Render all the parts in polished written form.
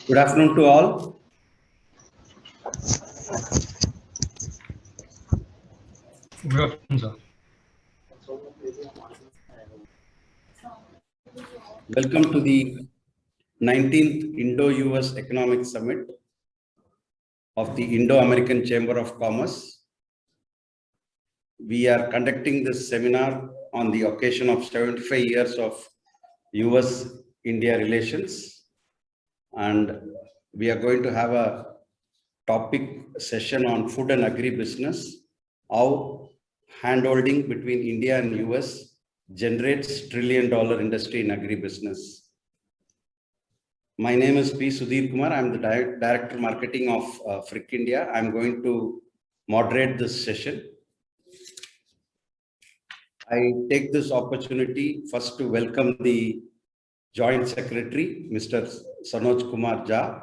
Good afternoon to all. Good afternoon, sir. Welcome to the 19th Indo-US Economic Summit of the Indo-American Chamber of Commerce. We are conducting this seminar on the occasion of 75 years of US-India relations, and we are going to have a topic session on food and agri-business, how handholding between India and US generates trillion-dollar industry in agri-business. My name is Sudhir Kumar. I'm the Director Marketing of Frick India. I'm going to moderate this session. I take this opportunity first to welcome the Joint Secretary, Mr. Sanoj Kumar Jha,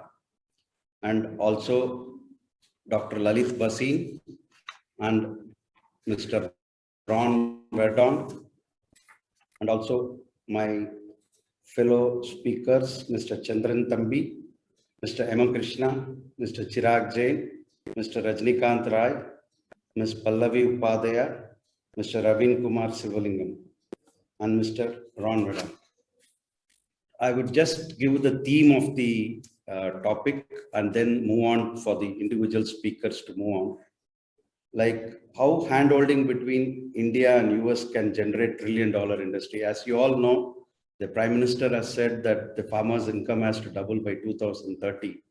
and also Dr. Lalit Basin and Mr. Ron Verdonk, and also my fellow speakers, Mr. Chandran Tambi, Mr. M. Krishna, Mr. Chirag Jain, Mr. Rajnikant Rai, Ms. Pallavi Upadhyaya, Mr. Ravin Kumar Sivalingam, and Mr. Ron Verdonk. I would just give the theme of the topic and then move on for the individual speakers to move on. Like how handholding between India and US can generate trillion-dollar industry. As you all know, the Prime Minister has said that the farmers' income has to double by 2030.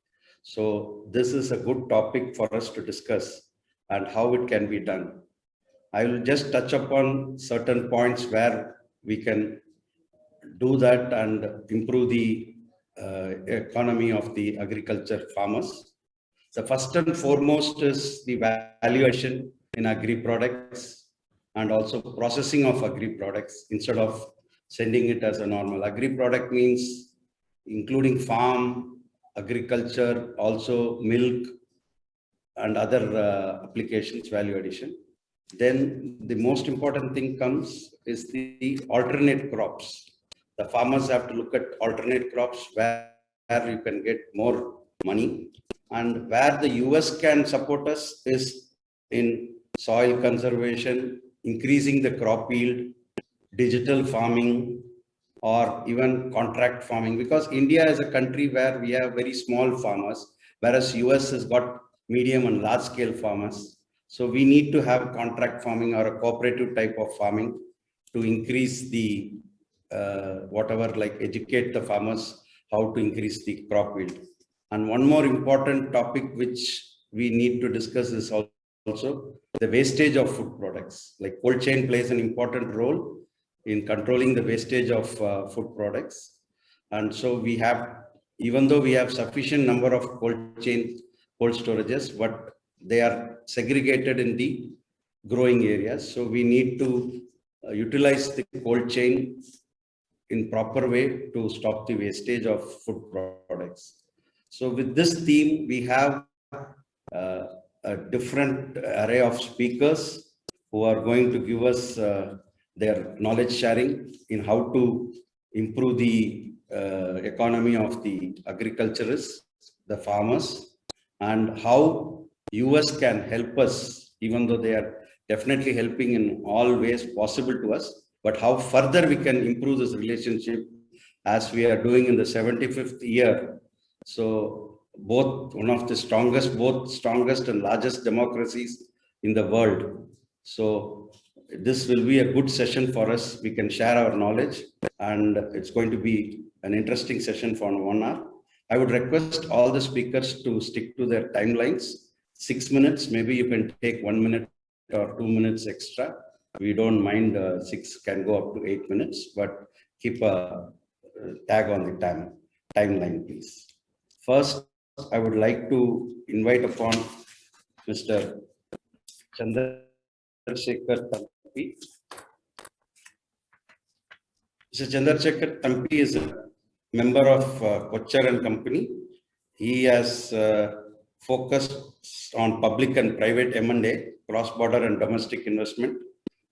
So this is a good topic for us to discuss and how it can be done. I will just touch upon certain points where we can do that and improve the economy of the agriculture farmers. The first and foremost is the valuation in agri products and also processing of agri products instead of sending it as a normal. Agri product means including farm, agriculture, also milk and other applications, value addition. Then the most important thing comes is the alternate crops. The farmers have to look at alternate crops where you can get more money, and where the US can support us is in soil conservation, increasing the crop yield, digital farming, or even contract farming, because India is a country where we have very small farmers, whereas US has got medium and large scale farmers. So we need to have contract farming or a cooperative type of farming to increase the educate the farmers how to increase the crop yield. And one more important topic which we need to discuss is also the wastage of food products. Like cold chain plays an important role in controlling the wastage of food products. And so we have, even though we have sufficient number of cold storages, but they are segregated in the growing areas. So we need to utilize the cold chain in proper way to stop the wastage of food products. So with this theme, we have a different array of speakers who are going to give us their knowledge sharing in how to improve the economy of the agriculturists, the farmers, and how US can help us, even though they are definitely helping in all ways possible to us, but how further we can improve this relationship as we are doing in the 75th year. So both one of the strongest and largest democracies in the world. So this will be a good session for us. We can share our knowledge, and it's going to be an interesting session for 1 hour. I would request all the speakers to stick to their timelines. 6 minutes, maybe you can take 1 minute or 2 minutes extra. We don't mind, 6 can go up to 8 minutes, but keep a tag on the timeline, please. First, I would like to invite upon Mr. Chandrasekhar Tampi. Mr. Chandrasekhar Tampi is a member of Kochar and Company. He has focused on public and private M&A, cross-border and domestic investment,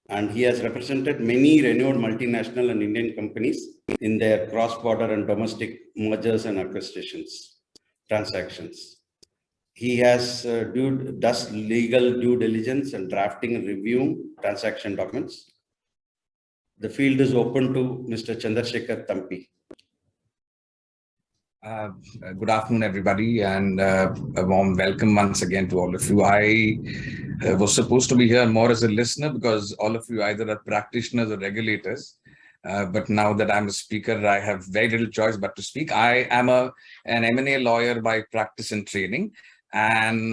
and he has represented many renowned multinational and Indian companies in their cross-border and domestic mergers and acquisitions. transactions. He does legal due diligence and drafting and reviewing transaction documents. The field is open to Mr. Chandrasekhar Tampi. Good afternoon, everybody, and a warm welcome once again to all of you. I was supposed to be here more as a listener because all of you either are practitioners or regulators. But now that I'm a speaker, I have very little choice but to speak. I am an M&A lawyer by practice and training, and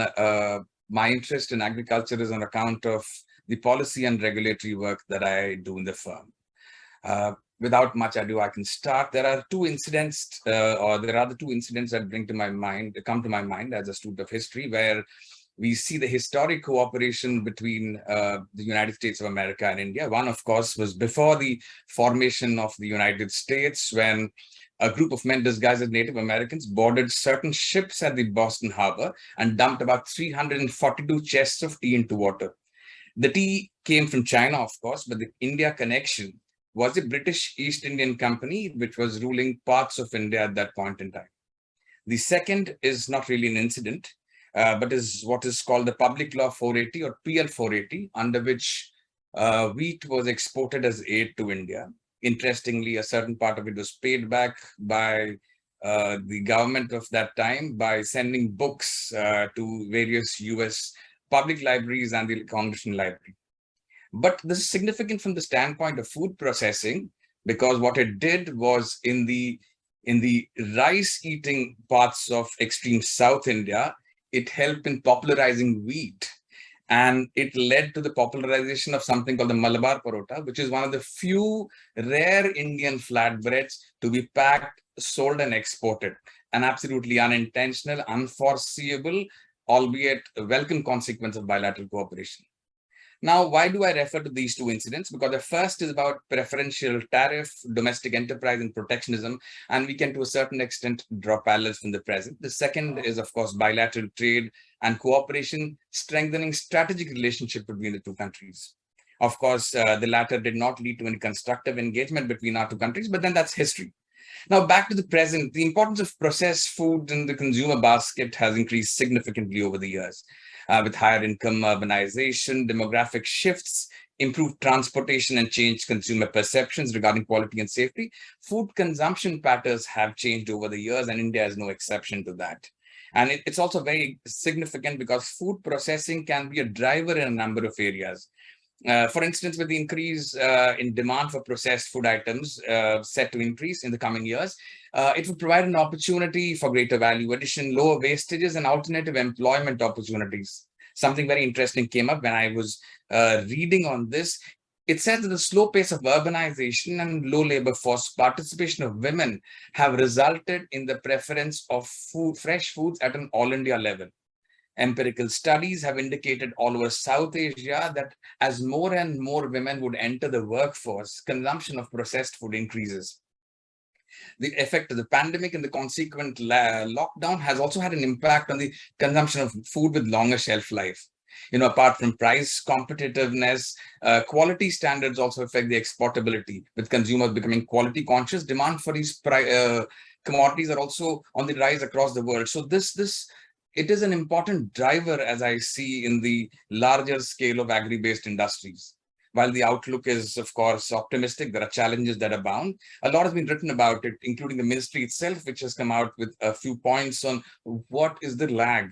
my interest in agriculture is on account of the policy and regulatory work that I do in the firm. Without much ado, I can start. There are the two incidents that come to my mind as a student of history, where we see the historic cooperation between the United States of America and India. One, of course, was before the formation of the United States, when a group of men disguised as Native Americans boarded certain ships at the Boston Harbor and dumped about 342 chests of tea into water. The tea came from China, of course, but the India connection was the British East Indian Company, which was ruling parts of India at that point in time. The second is not really an incident, but is what is called the Public Law 480 or PL 480, under which wheat was exported as aid to India. Interestingly, a certain part of it was paid back by the government of that time by sending books to various US public libraries and the Congressional Library. But this is significant from the standpoint of food processing, because what it did was in the rice-eating parts of extreme South India, it helped in popularizing wheat. And it led to the popularization of something called the Malabar Parota, which is one of the few rare Indian flatbreads to be packed, sold, and exported. An absolutely unintentional, unforeseeable, albeit a welcome consequence of bilateral cooperation. Now, why do I refer to these two incidents? Because the first is about preferential tariff, domestic enterprise, and protectionism, and we can to a certain extent draw parallels from the present. The second is, of course, bilateral trade and cooperation, strengthening strategic relationship between the two countries. Of course, the latter did not lead to any constructive engagement between our two countries, but then that's history. Now, back to the present, the importance of processed food in the consumer basket has increased significantly over the years. With higher income, urbanization, demographic shifts, improved transportation, and changed consumer perceptions regarding quality and safety, food consumption patterns have changed over the years, and India is no exception to that. And it's also very significant because food processing can be a driver in a number of areas. For instance, with the increase in demand for processed food items set to increase in the coming years, it will provide an opportunity for greater value addition, lower wastages, and alternative employment opportunities. Something very interesting came up when I was reading on this. It says that the slow pace of urbanization and low labor force participation of women have resulted in the preference of fresh foods at an all-India level. Empirical studies have indicated all over South Asia that as more and more women would enter the workforce, consumption of processed food increases. The effect of the pandemic and the consequent lockdown has also had an impact on the consumption of food with longer shelf life. Apart from price competitiveness, quality standards also affect the exportability. With consumers becoming quality conscious, demand for these commodities are also on the rise across the world. So it is an important driver, as I see, in the larger scale of agri-based industries. While the outlook is, of course, optimistic, there are challenges that abound. A lot has been written about it, including the ministry itself, which has come out with a few points on what is the lag.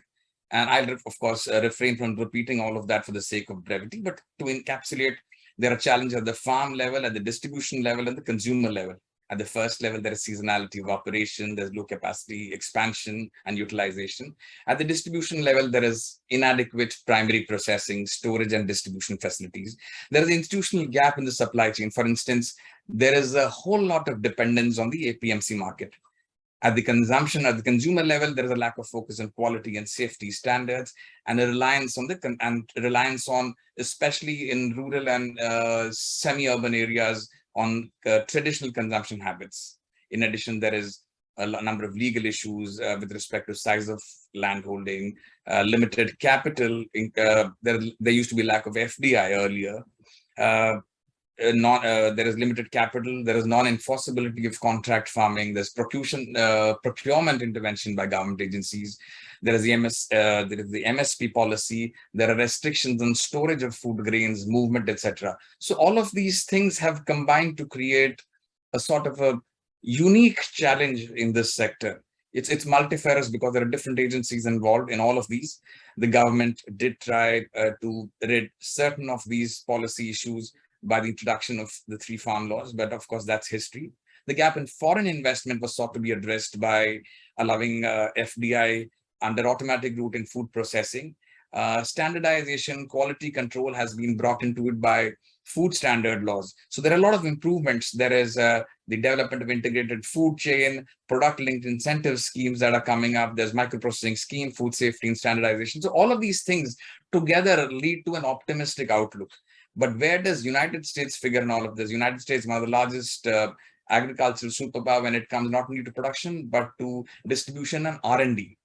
And I'll, of course, refrain from repeating all of that for the sake of brevity, but to encapsulate, there are challenges at the farm level, at the distribution level, and the consumer level. At the first level, there is seasonality of operation, there's low capacity expansion and utilization. At the distribution level, there is inadequate primary processing, storage, and distribution facilities. There is an institutional gap in the supply chain. For instance, there is a whole lot of dependence on the APMC market. At the consumer level, there is a lack of focus on quality and safety standards, and a reliance on, especially in rural and semi-urban areas, on traditional consumption habits. In addition, there is a number of legal issues with respect to size of landholding, limited capital. There used to be lack of FDI earlier. there is limited capital, there is non-enforceability of contract farming, there's procurement intervention by government agencies, there is the MSP policy, there are restrictions on storage of food grains, movement, etc. So all of these things have combined to create a sort of a unique challenge in this sector. It's multifarious because there are different agencies involved in all of these. The government did try to rid certain of these policy issues by the introduction of the 3 farm laws, but of course that's history. The gap in foreign investment was sought to be addressed by allowing FDI under automatic route in food processing. Standardization, quality control has been brought into it by food standard laws. So there are a lot of improvements. There is the development of integrated food chain, product-linked incentive schemes that are coming up. There's microprocessing scheme, food safety and standardization. So all of these things together lead to an optimistic outlook. But where does United States figure in all of this? United States is one of the largest agricultural superpower when it comes not only to production, but to distribution and R&D.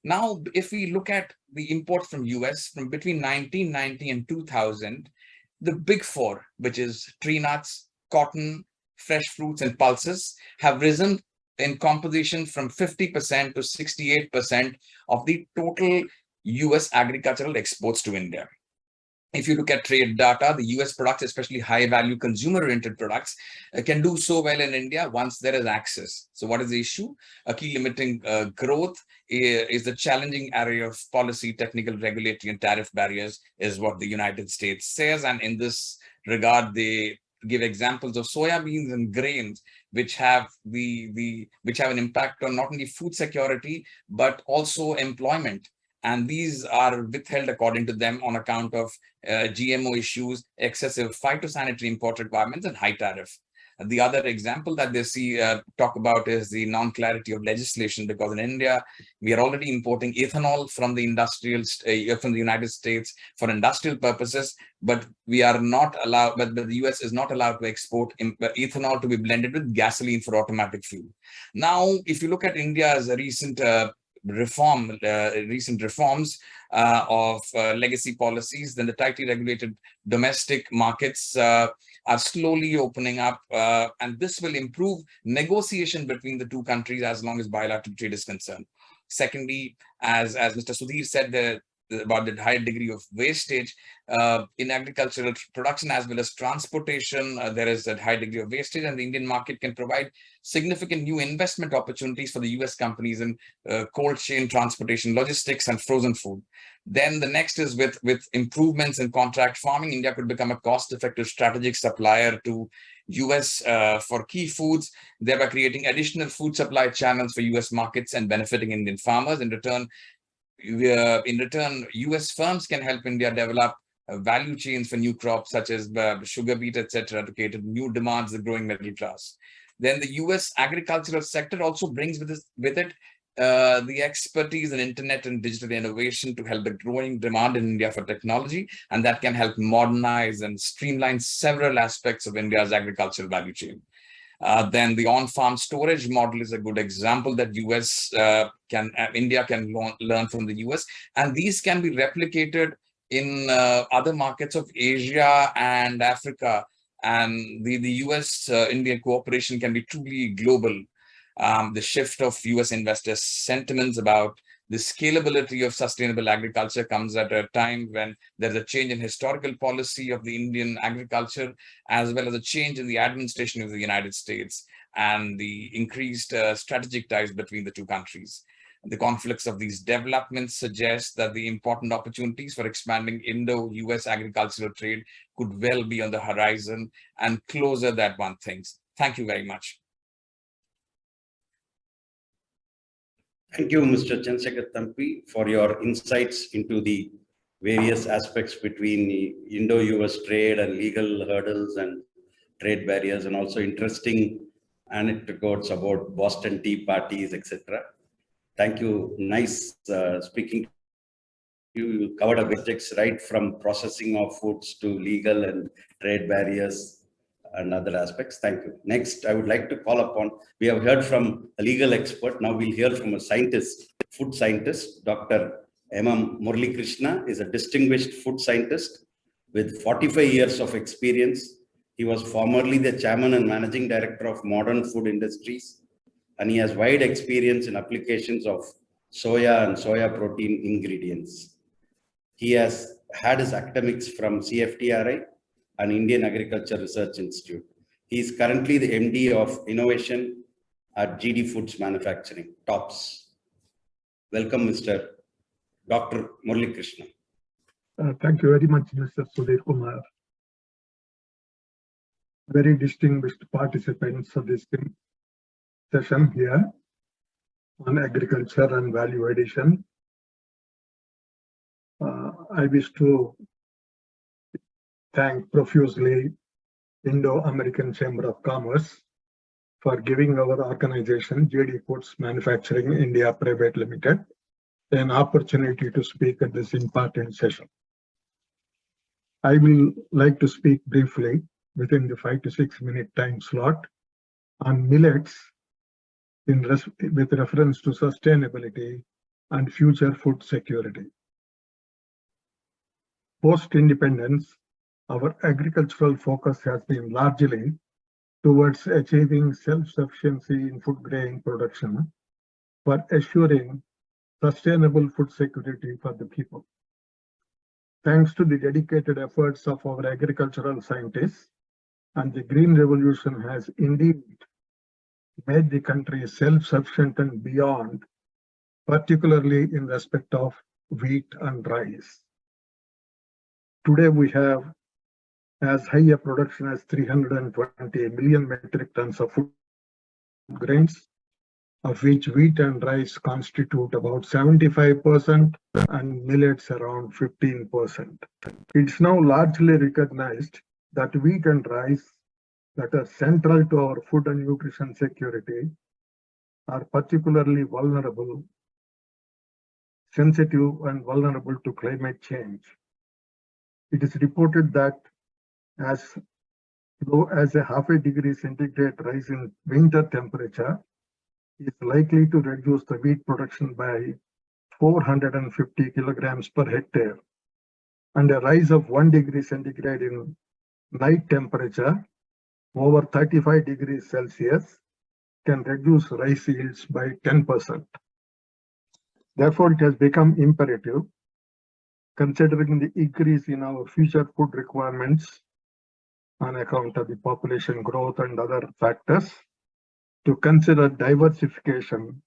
Now, if we look at the imports from US from between 1990 and 2000, the big 4, which is tree nuts, cotton, fresh fruits, and pulses, have risen in composition from 50% to 68% of the total US agricultural exports to India. If you look at trade data, the US products, especially high-value consumer-oriented products, can do so well in India once there is access. So what is the issue? A key limiting growth is the challenging area of policy, technical, regulatory, and tariff barriers, is what the United States says. And in this regard, they give examples of soybeans and grains, which have an impact on not only food security, but also employment. And these are withheld, according to them, on account of GMO issues, excessive phytosanitary import requirements, and high tariff. The other example that they talk about is the non-clarity of legislation, because in India, we are already importing ethanol from the United States for industrial purposes, but we are not allowed, but the US is not allowed to export ethanol to be blended with gasoline for automatic fuel. Now, if you look at India's recent reforms of legacy policies, then the tightly regulated domestic markets are slowly opening up, and this will improve negotiation between the two countries as long as bilateral trade is concerned. Secondly, as Mr. Sudhir said, about the high degree of wastage in agricultural production as well as transportation, there is a high degree of wastage, and the Indian market can provide significant new investment opportunities for the US companies in cold chain transportation, logistics, and frozen food. Then the next is with improvements in contract farming, India could become a cost-effective strategic supplier to US for key foods, thereby creating additional food supply channels for US markets and benefiting Indian farmers. In return, US firms can help India develop value chains for new crops such as sugar beet, etc., to cater to new demands of the growing middle class. Then the US agricultural sector also brings with it the expertise in internet and digital innovation to help the growing demand in India for technology, and that can help modernize and streamline several aspects of India's agricultural value chain. Then the on-farm storage model is a good example that India can learn from the US, and these can be replicated in other markets of Asia and Africa. And the US-India cooperation can be truly global. The shift of US investors' sentiments about the scalability of sustainable agriculture comes at a time when there's a change in historical policy of the Indian agriculture, as well as a change in the administration of the United States and the increased strategic ties between the two countries. The conflicts of these developments suggest that the important opportunities for expanding Indo-US agricultural trade could well be on the horizon and closer than one thinks. Thank you very much. Thank you, Mr. Chandrasekhar Thampi, for your insights into the various aspects between the Indo-US trade and legal hurdles and trade barriers, and also interesting anecdotes about Boston Tea parties, etc. Thank you. Nice speaking. You covered a subjects right from processing of foods to legal and trade barriers and other aspects. Thank you. Next, I would like to call upon, we have heard from a legal expert. Now we'll hear from a scientist, food scientist. Dr. M.M. Murali Krishna is a distinguished food scientist with 45 years of experience. He He was formerly the chairman and managing director of Modern Food Industries, and he has wide experience in applications of soya and soya protein ingredients. He has had his academics from CFTRI and Indian Agriculture Research Institute. He is currently the MD of Innovation at GD Foods Manufacturing, TOPS. Welcome, Mr. Dr. Murali Krishna. Thank you very much, Mr. Sudhir Kumar. Very distinguished participants of this session here on agriculture and value addition. I wish to thank profusely Indo-American Chamber of Commerce for giving our organization, GD Foods Manufacturing India Private Limited, an opportunity to speak at this important session. I will like to speak briefly within the 5 to 6 minute time slot on millets with reference to sustainability and future food security. Post-independence, our agricultural focus has been largely towards achieving self-sufficiency in food grain production for assuring sustainable food security for the people. Thanks to the dedicated efforts of our agricultural scientists, and the Green Revolution has indeed made the country self-sufficient and beyond, particularly in respect of wheat and rice. Today we have as high a production as 320 million metric tons of food grains, of which wheat and rice constitute about 75% and millets around 15%. It's now largely recognized that wheat and rice that are central to our food and nutrition security are particularly vulnerable, sensitive and vulnerable to climate change. It is reported that as low as a half a degree centigrade rise in winter temperature is likely to reduce the wheat production by 450 kilograms per hectare, and a rise of 1 degree centigrade in night temperature over 35 degrees Celsius can reduce rice yields by 10%. Therefore, it has become imperative, considering the increase in our future food requirements on account of the population growth and other factors, to consider diversification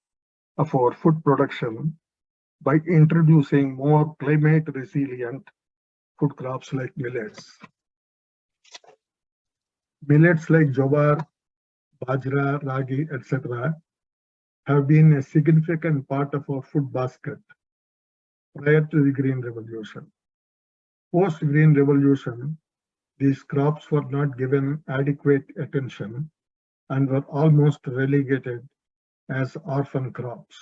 of our food production by introducing more climate resilient food crops like millets. Millets like jowar, bajra, ragi, etc. have been a significant part of our food basket prior to the Green Revolution. Post-Green Revolution, these crops were not given adequate attention and were almost relegated as orphan crops.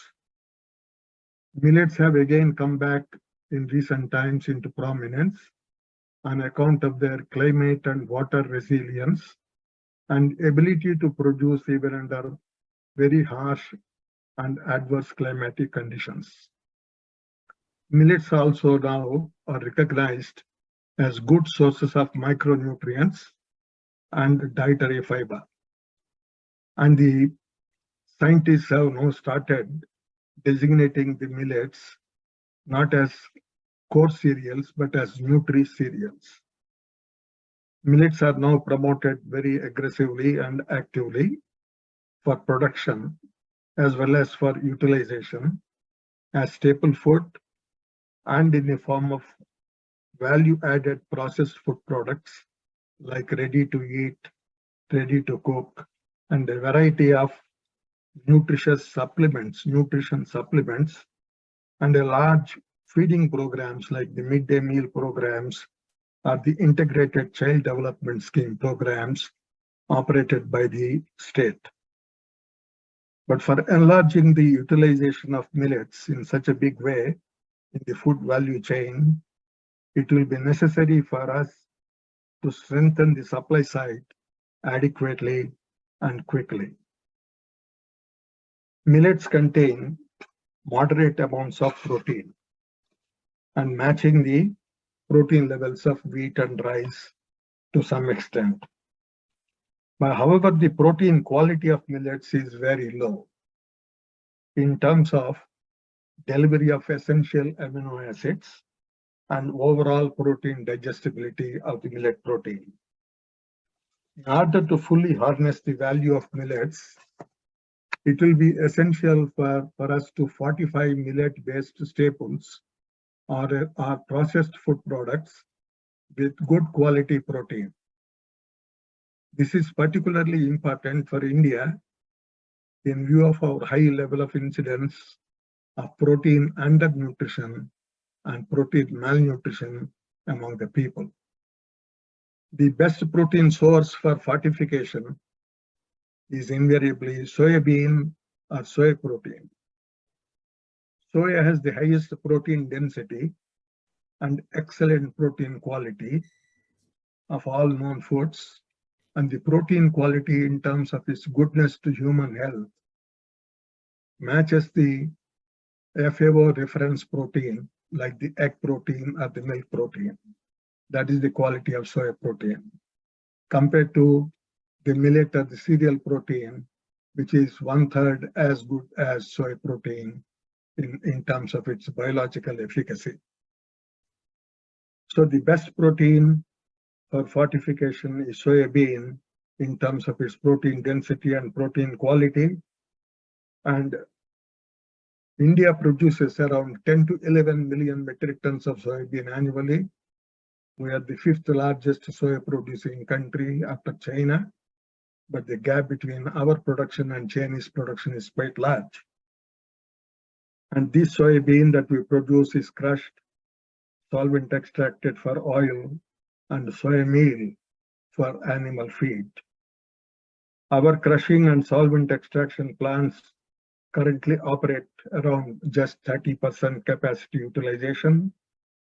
Millets have again come back in recent times into prominence on account of their climate and water resilience and ability to produce even under very harsh and adverse climatic conditions. Millets also now are recognized as good sources of micronutrients and dietary fiber. And the scientists have now started designating the millets not as core cereals, but as nutri-cereals. Millets are now promoted very aggressively and actively for production as well as for utilization as staple food and in the form of value-added processed food products like ready-to-eat, ready-to-cook, and a variety of nutrition supplements, and a large feeding programs like the midday meal programs or the integrated child development scheme programs operated by the state. But for enlarging the utilization of millets in such a big way in the food value chain, it will be necessary for us to strengthen the supply side adequately and quickly. Millets contain moderate amounts of protein, and matching the protein levels of wheat and rice to some extent. But however, the protein quality of millets is very low in terms of delivery of essential amino acids and overall protein digestibility of the millet protein. In order to fully harness the value of millets, it will be essential for us to fortify millet-based staples or processed food products with good quality protein. This is particularly important for India in view of our high level of incidence of protein undernutrition and protein malnutrition among the people. The best protein source for fortification is invariably soybean or soy protein. Soya has the highest protein density and excellent protein quality of all known foods, and the protein quality in terms of its goodness to human health matches the FAO reference protein like the egg protein or the milk protein. That is the quality of soy protein compared to the millet or the cereal protein, which is 1/3 as good as soy protein in terms of its biological efficacy. So the best protein for fortification is soybean in terms of its protein density and protein quality. And India produces around 10 to 11 million metric tons of soybean annually. We are the 5th largest soy producing country after China, but the gap between our production and Chinese production is quite large. And this soybean that we produce is crushed, solvent extracted for oil, and soy meal for animal feed. Our crushing and solvent extraction plants currently operate around just 30% capacity utilization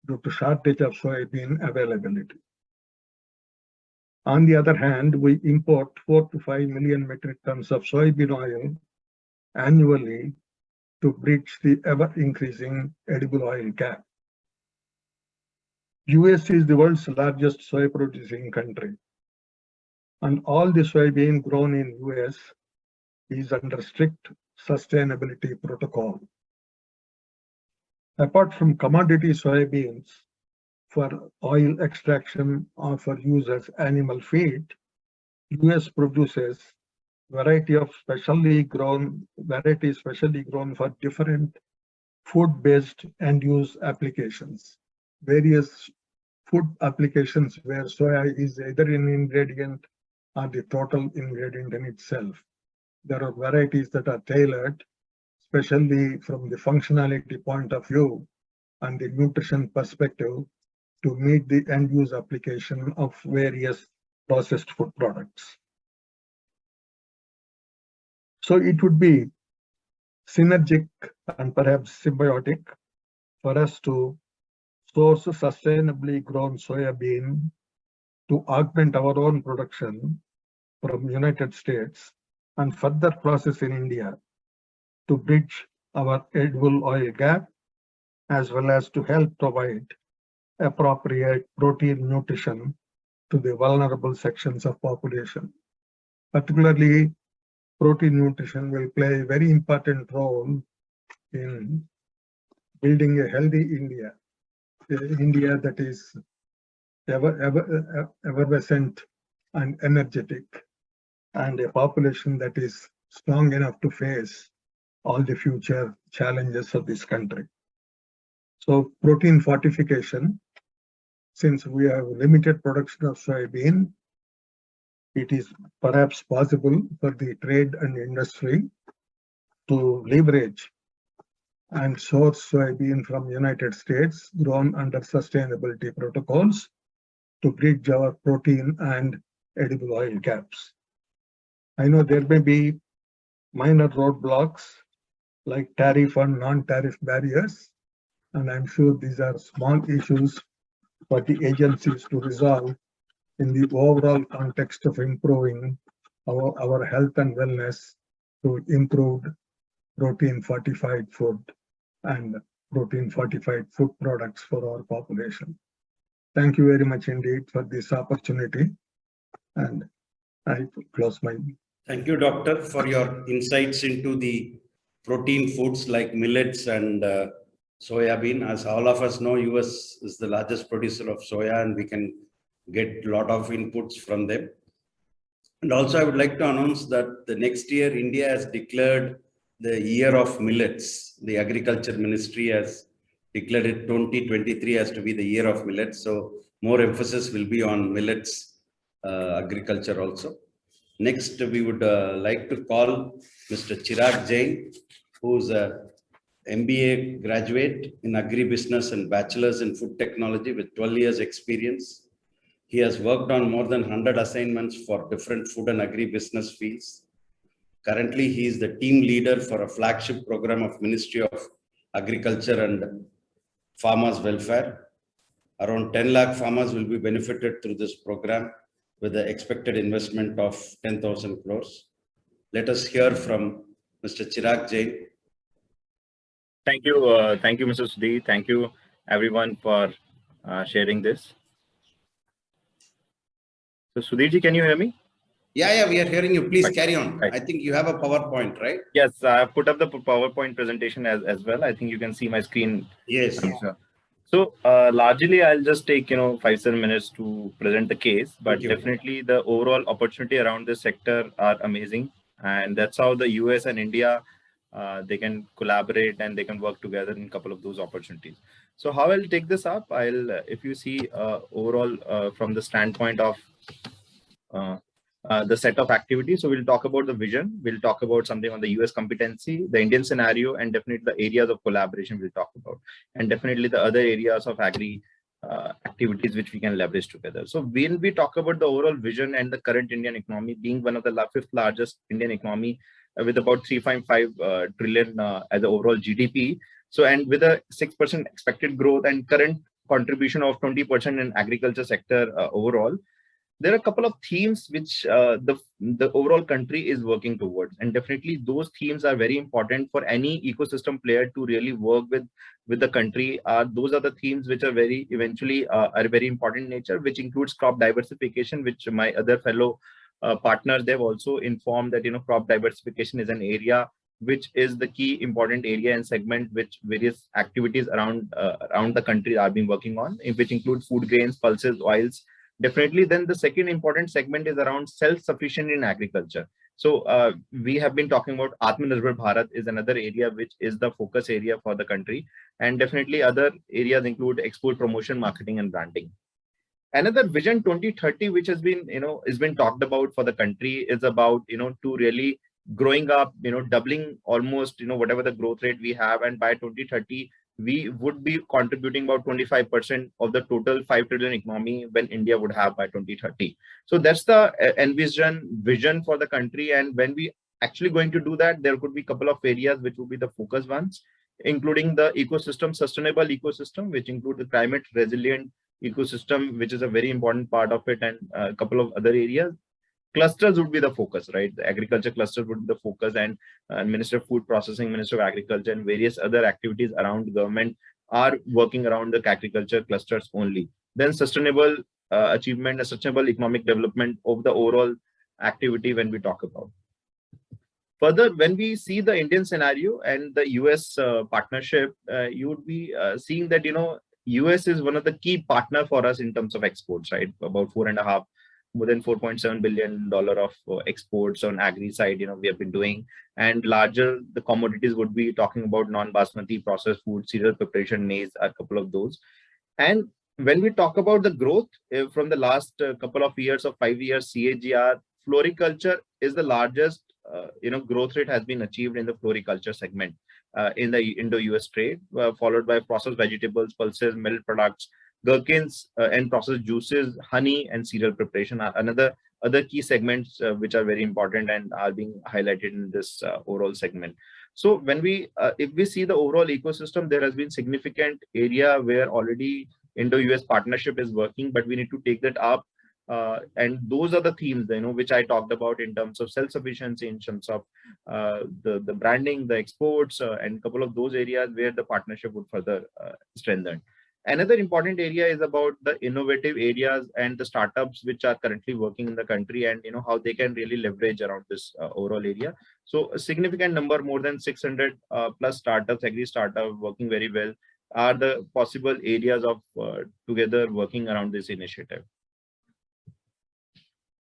due to shortage of soybean availability. On the other hand, we import 4 to 5 million metric tons of soybean oil annually to bridge the ever-increasing edible oil gap. US is the world's largest soy producing country, and all the soybean grown in US is under strict sustainability protocol. Apart from commodity soybeans for oil extraction or for use as animal feed, US produces varieties specially grown for different food-based end-use applications. Various food applications where soya is either an ingredient or the total ingredient in itself. There are varieties that are tailored, especially from the functionality point of view and the nutrition perspective, to meet the end-use application of various processed food products. So it would be synergic and perhaps symbiotic for us to source sustainably grown soya bean to augment our own production from United States and further process in India to bridge our edible oil gap, as well as to help provide appropriate protein nutrition to the vulnerable sections of population. Particularly, protein nutrition will play a very important role in building a healthy India, India that is effervescent and energetic, and a population that is strong enough to face all the future challenges of this country. So protein fortification, since we have limited production of soybean, it is perhaps possible for the trade and industry to leverage and source soybean from United States grown under sustainability protocols to bridge our protein and edible oil gaps. I know there may be minor roadblocks like tariff and non-tariff barriers, and I'm sure these are small issues for the agencies to resolve in the overall context of improving our health and wellness through improved protein fortified food and protein fortified food products for our population. Thank you very much indeed for this opportunity, and I close my. Thank you, Doctor, for your insights into the protein foods like millets and soya bean. As all of us know, US is the largest producer of soya, and we can get a lot of inputs from them. And also, I would like to announce that the next year, India has declared the year of millets. The Agriculture Ministry has declared it 2023 has to be the year of millets. So more emphasis will be on millets agriculture also. Next, we would like to call Mr. Chirag Jain, who is a MBA graduate in Agri-Business and Bachelor's in Food Technology with 12 years experience. He has worked on more than 100 assignments for different food and agri-business fields. Currently, he is the team leader for a flagship program of Ministry of Agriculture and Farmers Welfare. Around 10 lakh farmers will be benefited through this program with the expected investment of 10,000 crores. Let us hear from Mr. Chirag Jain. Thank you, Mr. Sudhir. Thank you, everyone, for sharing this. So, Sudhir ji, can you hear me? Yeah, we are hearing you. Please carry on. Right. I think you have a PowerPoint, right? Yes, I put up the PowerPoint presentation as well. I think you can see my screen. Yes. So largely, I'll just take 5-7 minutes to present the case, but definitely the overall opportunity around this sector are amazing, and that's how the US and India they can collaborate and they can work together in a couple of those opportunities. So how I'll take this up, if you see overall from the standpoint of the set of activities. So we'll talk about the vision, we'll talk about something on the US competency, the Indian scenario, and definitely the areas of collaboration we'll talk about, and definitely the other areas of agri activities which we can leverage together. So when we talk about the overall vision and the current Indian economy being one of the fifth largest Indian economy with about 3.5 trillion as the overall GDP. So, and with a 6% expected growth and current contribution of 20% in agriculture sector overall, there are a couple of themes which the overall country is working towards, and definitely those themes are very important for any ecosystem player to really work with the country. Those are the themes which are very important in nature, which includes crop diversification, which my other fellow partners, they've also informed that crop diversification is an area which is the key important area and segment which various activities around the country are being working on, which include food grains, pulses, oils. Definitely, then the second important segment is around self-sufficient in agriculture. So we have been talking about Atmanirbhar Bharat is another area which is the focus area for the country, and definitely other areas include export promotion, marketing, and branding. Another vision 2030, which has been been talked about for the country, is about to really growing up, doubling almost whatever the growth rate we have, and by 2030 we would be contributing about 25% of the total 5 trillion economy when India would have by 2030. So that's the envision vision for the country. And when we actually going to do that, there could be a couple of areas which would be the focus ones, including the ecosystem, sustainable ecosystem, which include the climate resilient ecosystem, which is a very important part of it, and a couple of other areas. Clusters would be the focus, right? The agriculture cluster would be the focus, and Minister of Food Processing, Minister of Agriculture, and various other activities around the government are working around the agriculture clusters only. Then sustainable achievement, a sustainable economic development of the overall activity when we talk about. Further, when we see the Indian scenario and the US partnership, you would be seeing that US is one of the key partner for us in terms of exports, right? About more than $4.7 billion of exports on agri side, we have been doing, and larger the commodities would be talking about non-basmati, processed food, cereal preparation, maize, a couple of those. And when we talk about the growth from the last couple of years of 5 years CAGR, floriculture is the largest, growth rate has been achieved in the floriculture segment in the Indo-US trade, followed by processed vegetables, pulses, milk products, gherkins, and processed juices, honey, and cereal preparation are other key segments which are very important and are being highlighted in this overall segment. So when we if we see the overall ecosystem, there has been significant area where already Indo-US partnership is working, but we need to take that up. And those are the themes, which I talked about in terms of self-sufficiency, in terms of the branding, the exports, and a couple of those areas where the partnership would further strengthen. Another important area is about the innovative areas and the startups which are currently working in the country, and how they can really leverage around this overall area. So a significant number, more than 600 plus startups, agri startups working very well, are the possible areas of together working around this initiative.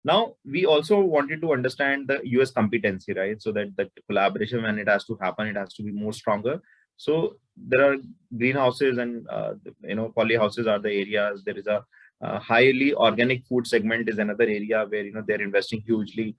Now, we also wanted to understand the US competency, right? So that the collaboration, when it has to happen, it has to be more stronger. So there are greenhouses and polyhouses are the areas. There is a highly organic food segment is another area where they're investing hugely.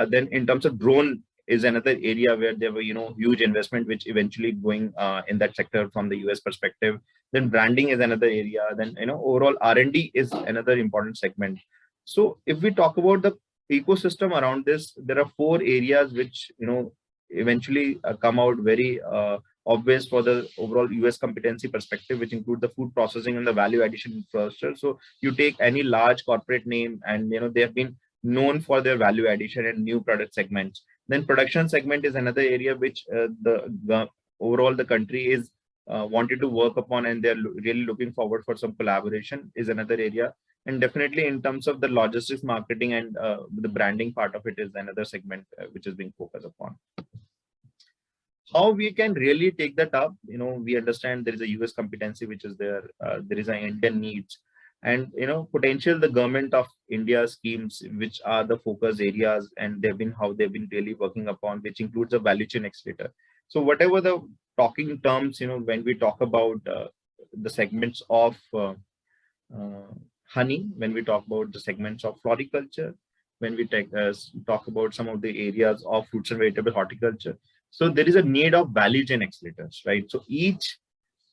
Then in terms of drone is another area where there were huge investment which eventually going in that sector from the US perspective. Then branding is another area. Then overall R&D is another important segment. So if we talk about the ecosystem around this, there are 4 areas which eventually come out very obvious for the overall US competency perspective, which include the food processing and the value addition infrastructure. So you take any large corporate name, and they have been known for their value addition and new product segments. Then production segment is another area which the overall the country is wanted to work upon, and they're really looking forward for some collaboration is another area. And definitely in terms of the logistics, marketing, and the branding part of it is another segment which is being focused upon. How we can really take that up, we understand there is a US competency which is there, there is an Indian needs, and potential the government of India schemes which are the focus areas, and how they've been really working upon, which includes a value chain accelerator. So whatever the talking terms, when we talk about the segments of honey, when we talk about the segments of floriculture, when we talk about some of the areas of fruits and vegetable horticulture. So there is a need of value chain accelerators, right? So each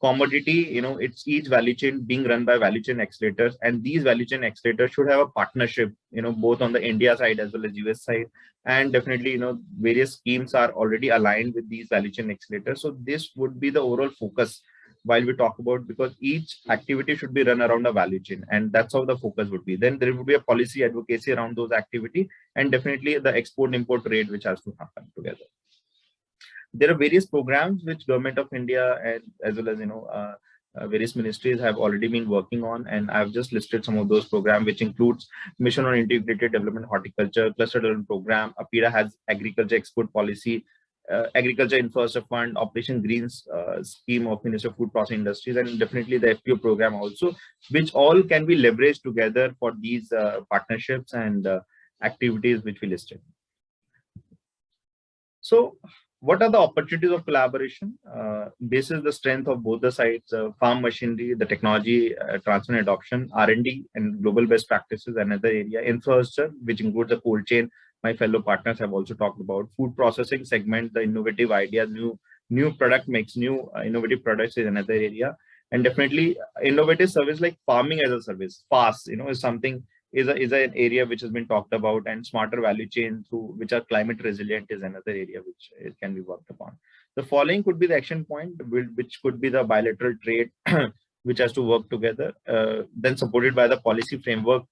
commodity, it's each value chain being run by value chain accelerators, and these value chain accelerators should have a partnership, both on the India side as well as US side. And definitely, various schemes are already aligned with these value chain accelerators. So this would be the overall focus while we talk about, because each activity should be run around a value chain, and that's how the focus would be. Then there would be a policy advocacy around those activity, and definitely the export import trade which has to happen together. There are various programs which government of India and as well as various ministries have already been working on, and I've just listed some of those programs, which includes Mission on Integrated Development Horticulture, Cluster Development Program. APIDA has Agriculture Export Policy, Agriculture Infrastructure Fund, Operation Greens scheme of Minister of Food Processing Industries, and definitely the FPO program also, which all can be leveraged together for these partnerships and activities which we listed. So what are the opportunities of collaboration? Basis the strength of both the sides, farm machinery, the technology transfer and adoption, R&D, and global best practices, another area. Infrastructure, which includes the cold chain. My fellow partners have also talked about food processing segment, the innovative ideas, new product makes new innovative products is another area. And definitely innovative service like farming as a service, FAST, is something, is an area which has been talked about, and smarter value chain through which are climate resilient is another area which it can be worked upon. The following could be the action point, which could be the bilateral trade, which has to work together, then supported by the policy framework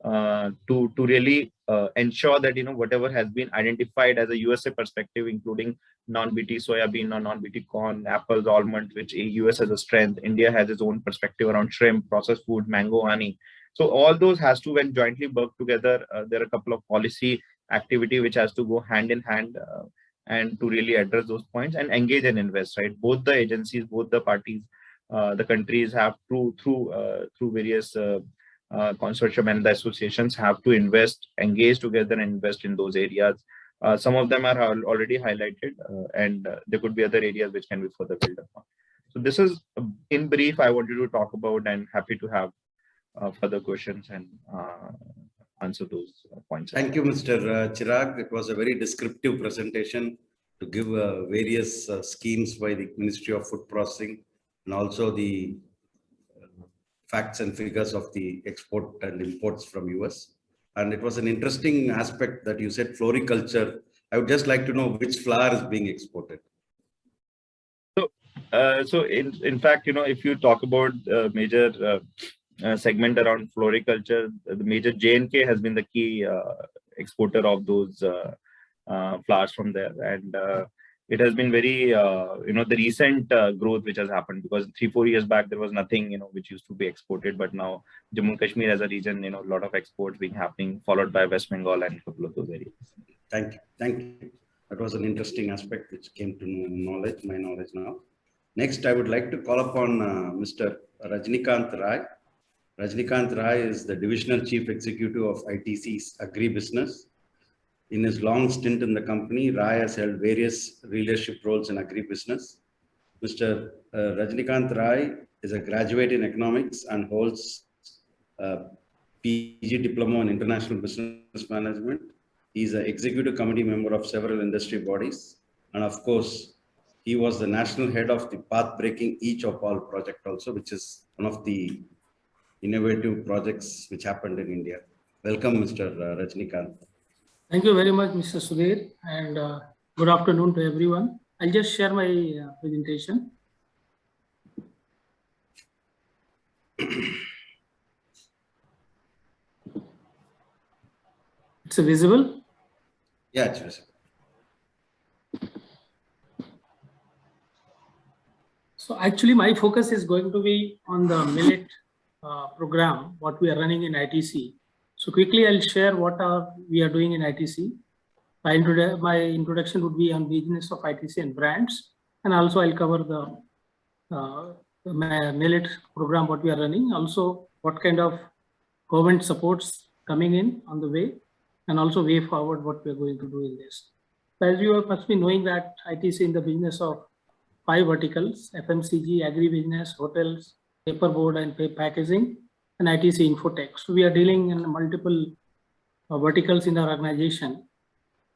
to really ensure that whatever has been identified as a USA perspective, including non-BT soybean or non-BT corn, apples, almonds, which US has a strength. India has its own perspective around shrimp, processed food, mango, honey. So all those has to, when jointly work together, there are a couple of policy activity which has to go hand in hand and to really address those points and engage and invest, right? Both the agencies, both the parties, the countries have through various consortium and the associations have to invest, engage together and invest in those areas. Some of them are already highlighted and there could be other areas which can be further built upon. So this is in brief I wanted to talk about, and happy to have further questions and answer those points. Thank you, Mr. Chirag. It was a very descriptive presentation to give various schemes by the Ministry of Food Processing and also the facts and figures of the export and imports from US. And it was an interesting aspect that you said floriculture. I would just like to know which flower is being exported. So in fact, if you talk about major segment around floriculture, the major J&K has been the key exporter of those flowers from there. And it has been very, the recent growth which has happened, because 3-4 years back, there was nothing, which used to be exported. But now Jammu and Kashmir as a region, a lot of exports being happening, followed by West Bengal and a couple of those areas. Thank you. Thank you. That was an interesting aspect which came to my knowledge now. Next, I would like to call upon Mr. Rajnikant Rai. Rajnikant Rai is the Divisional Chief Executive of ITC's Agri-Business. In his long stint in the company, Rai has held various leadership roles in Agri-Business. Mr. Rajnikant Rai is a graduate in economics and holds a PG diploma in international business management. He is an executive committee member of several industry bodies. And of course, he was the national head of the path-breaking Each of All project also, which is one of the innovative projects which happened in India. Welcome, Mr. Rajnikant. Thank you very much, Mr. Sudhir, and good afternoon to everyone. I'll just share my presentation. It's visible? Yeah, it's visible. So actually, my focus is going to be on the millet program, what we are running in ITC. So quickly, I'll share what we are doing in ITC. My introduction would be on business of ITC and brands, and also I'll cover the millet program, what we are running, also what kind of government supports coming in on the way, and also way forward what we are going to do in this. So as you must be knowing that ITC in the business of 5 verticals: FMCG, agri-business, hotels, paperboard and packaging, and ITC Infotech. So we are dealing in multiple verticals in our organization.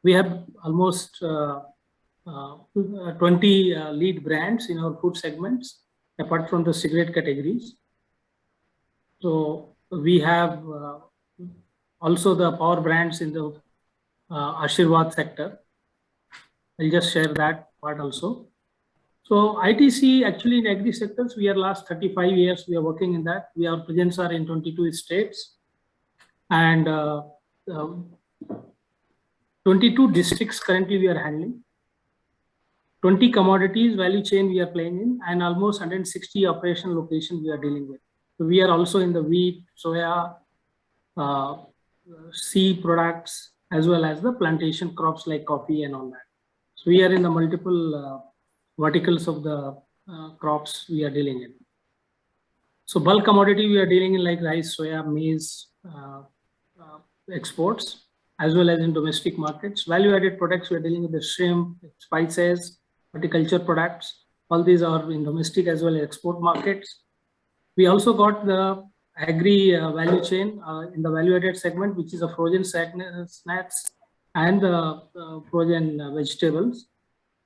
We have almost 20 lead brands in our food segments, apart from the cigarette categories. So we have also the power brands in the Ashirwad sector. I'll just share that part also. So ITC actually in agri sectors, we are last 35 years, we are working in that. Our presence are in 22 states and 22 districts currently we are handling. 20 commodities value chain we are playing in, and almost 160 operational locations we are dealing with. So we are also in the wheat, soya, seed products, as well as the plantation crops like coffee and all that. So we are in the multiple verticals of the crops we are dealing in. So bulk commodity we are dealing in like rice, soya, maize, exports, as well as in domestic markets. Value-added products we are dealing with the shrimp, spices, horticulture products. All these are in domestic as well as export markets. We also got the agri value chain in the value-added segment, which is a frozen snacks and frozen vegetables.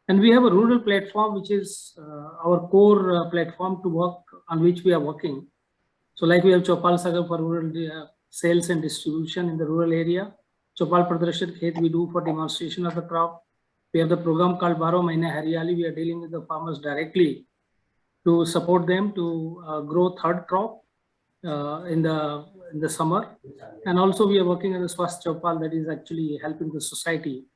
And we have a rural platform, which is our core platform to work on which we are working. So like we have Chopal Sagar for rural sales and distribution in the rural area. Chopal Pradarashan Khet we do for demonstration of the crop. We have the program called Baro Mahine Haryali. We are dealing with the farmers directly to support them to grow third crop in the summer. And also we are working on the Swasth Chopal, that is actually helping the society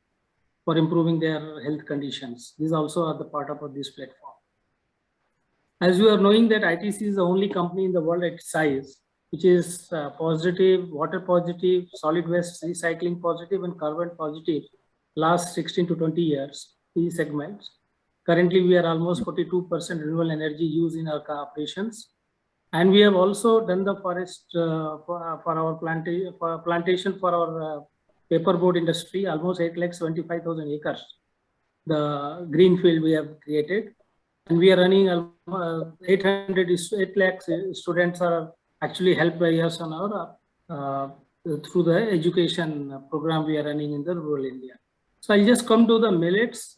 for improving their health conditions. These also are the part of this platform. As you are knowing that ITC is the only company in the world at size, which is positive, water positive, solid waste recycling positive, and carbon positive last 16 to 20 years, these segments. Currently, we are almost 42% renewable energy use in our operations. And we have also done the forest for our plantation for our paperboard industry, almost 8,75,000 acres. The green field we have created. And we are running 8 lakh students are actually helped by us on our through the education program we are running in the rural India. So I'll just come to the millets.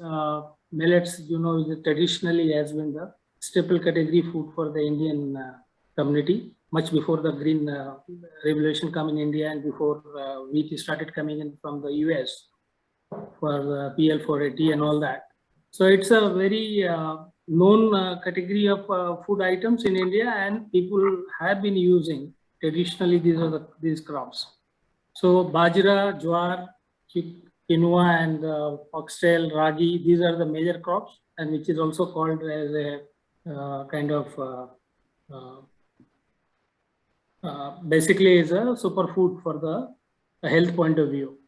Millets, you know, traditionally has been the staple category food for the Indian community, much before the green revolution come in India and before wheat started coming in from the US for the PL480 and all that. So it's a very known category of food items in India, and people have been using traditionally these crops. So bajra, jowar, quinoa and foxtail, ragi. These are the major crops, and which is also called as a kind of basically is a superfood for the health point of view.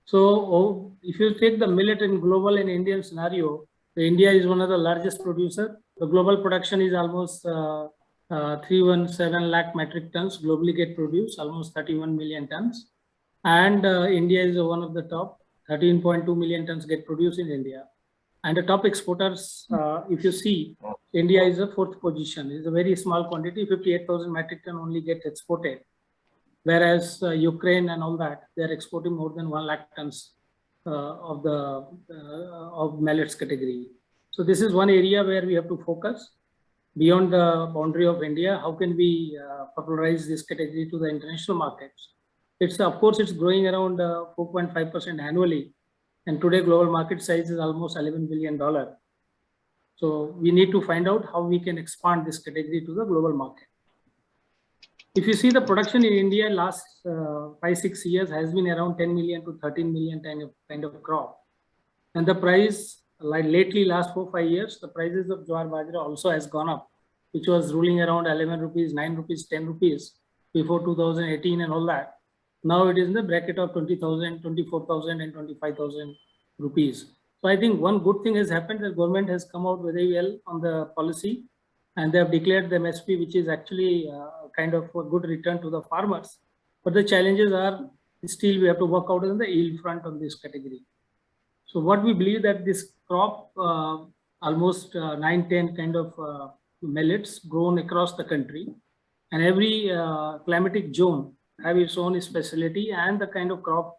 So if you take the millet in global and Indian scenario, India is one of the largest producer. The global production is almost 317 lakh metric tons globally get produced, almost 31 million tons. And India is one of the top, 13.2 million tons get produced in India. And the top exporters, if you see, India is the 4th position. It's a very small quantity, 58,000 metric ton only get exported. Whereas Ukraine and all that, they're exporting more than 1 lakh tons of millets category. So this is one area where we have to focus beyond the boundary of India. How can we popularize this category to the international markets? It's of course it's growing around 4.5% annually, and today global market size is almost $11 billion. So we need to find out how we can expand this category to the global market. If you see the production in India last 5-6 years has been around 10 million to 13 million kind of crop, and the price like lately last 4-5 years the prices of jowar bajra also has gone up, which was ruling around 11 rupees, 9 rupees, 10 rupees before 2018 and all that. Now it is in the bracket of 20,000, 24,000 and 25,000 rupees. So I think one good thing has happened. The government has come out very well on the policy, and they have declared the MSP, which is actually kind of a good return to the farmers. But the challenges are still we have to work out on the yield front on this category. So what we believe that this crop, almost 9-10 kind of millets grown across the country, and every climatic zone have its own specialty and the kind of crop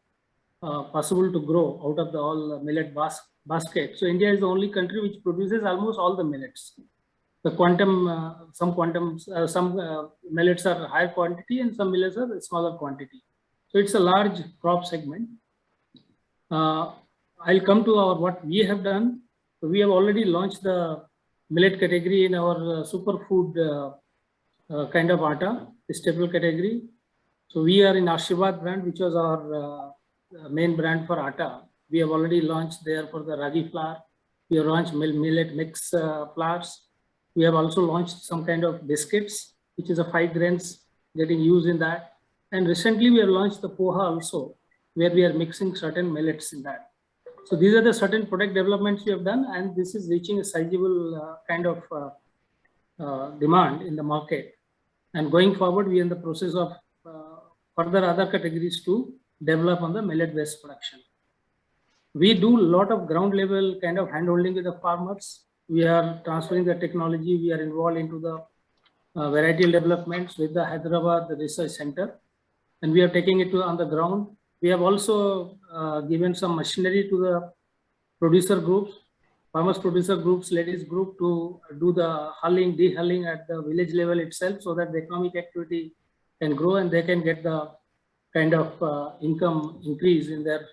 possible to grow out of the all millet basket. So India is the only country which produces almost all the millets. The some millets are higher quantity and some millets are smaller quantity. So it's a large crop segment. I'll come to what we have done. So we have already launched the millet category in our superfood kind of atta, staple category. So we are in Ashirwad brand, which was our main brand for atta. We have already launched there for the ragi flour. We have launched millet mix flours. We have also launched some kind of biscuits, which is a 5 grains getting used in that. And recently we have launched the poha also, where we are mixing certain millets in that. So these are the certain product developments we have done, and this is reaching a sizable kind of demand in the market. And going forward, we are in the process of further other categories to develop on the millet-based production. We do a lot of ground level kind of handholding with the farmers. We are transferring the technology. We are involved into the varietal developments with the Hyderabad Research Center, and we are taking it on the ground. We have also given some machinery to the producer groups, farmers producer groups, ladies group to do the hulling, de-hulling at the village level itself, so that the economic activity can grow and they can get the kind of income increase in their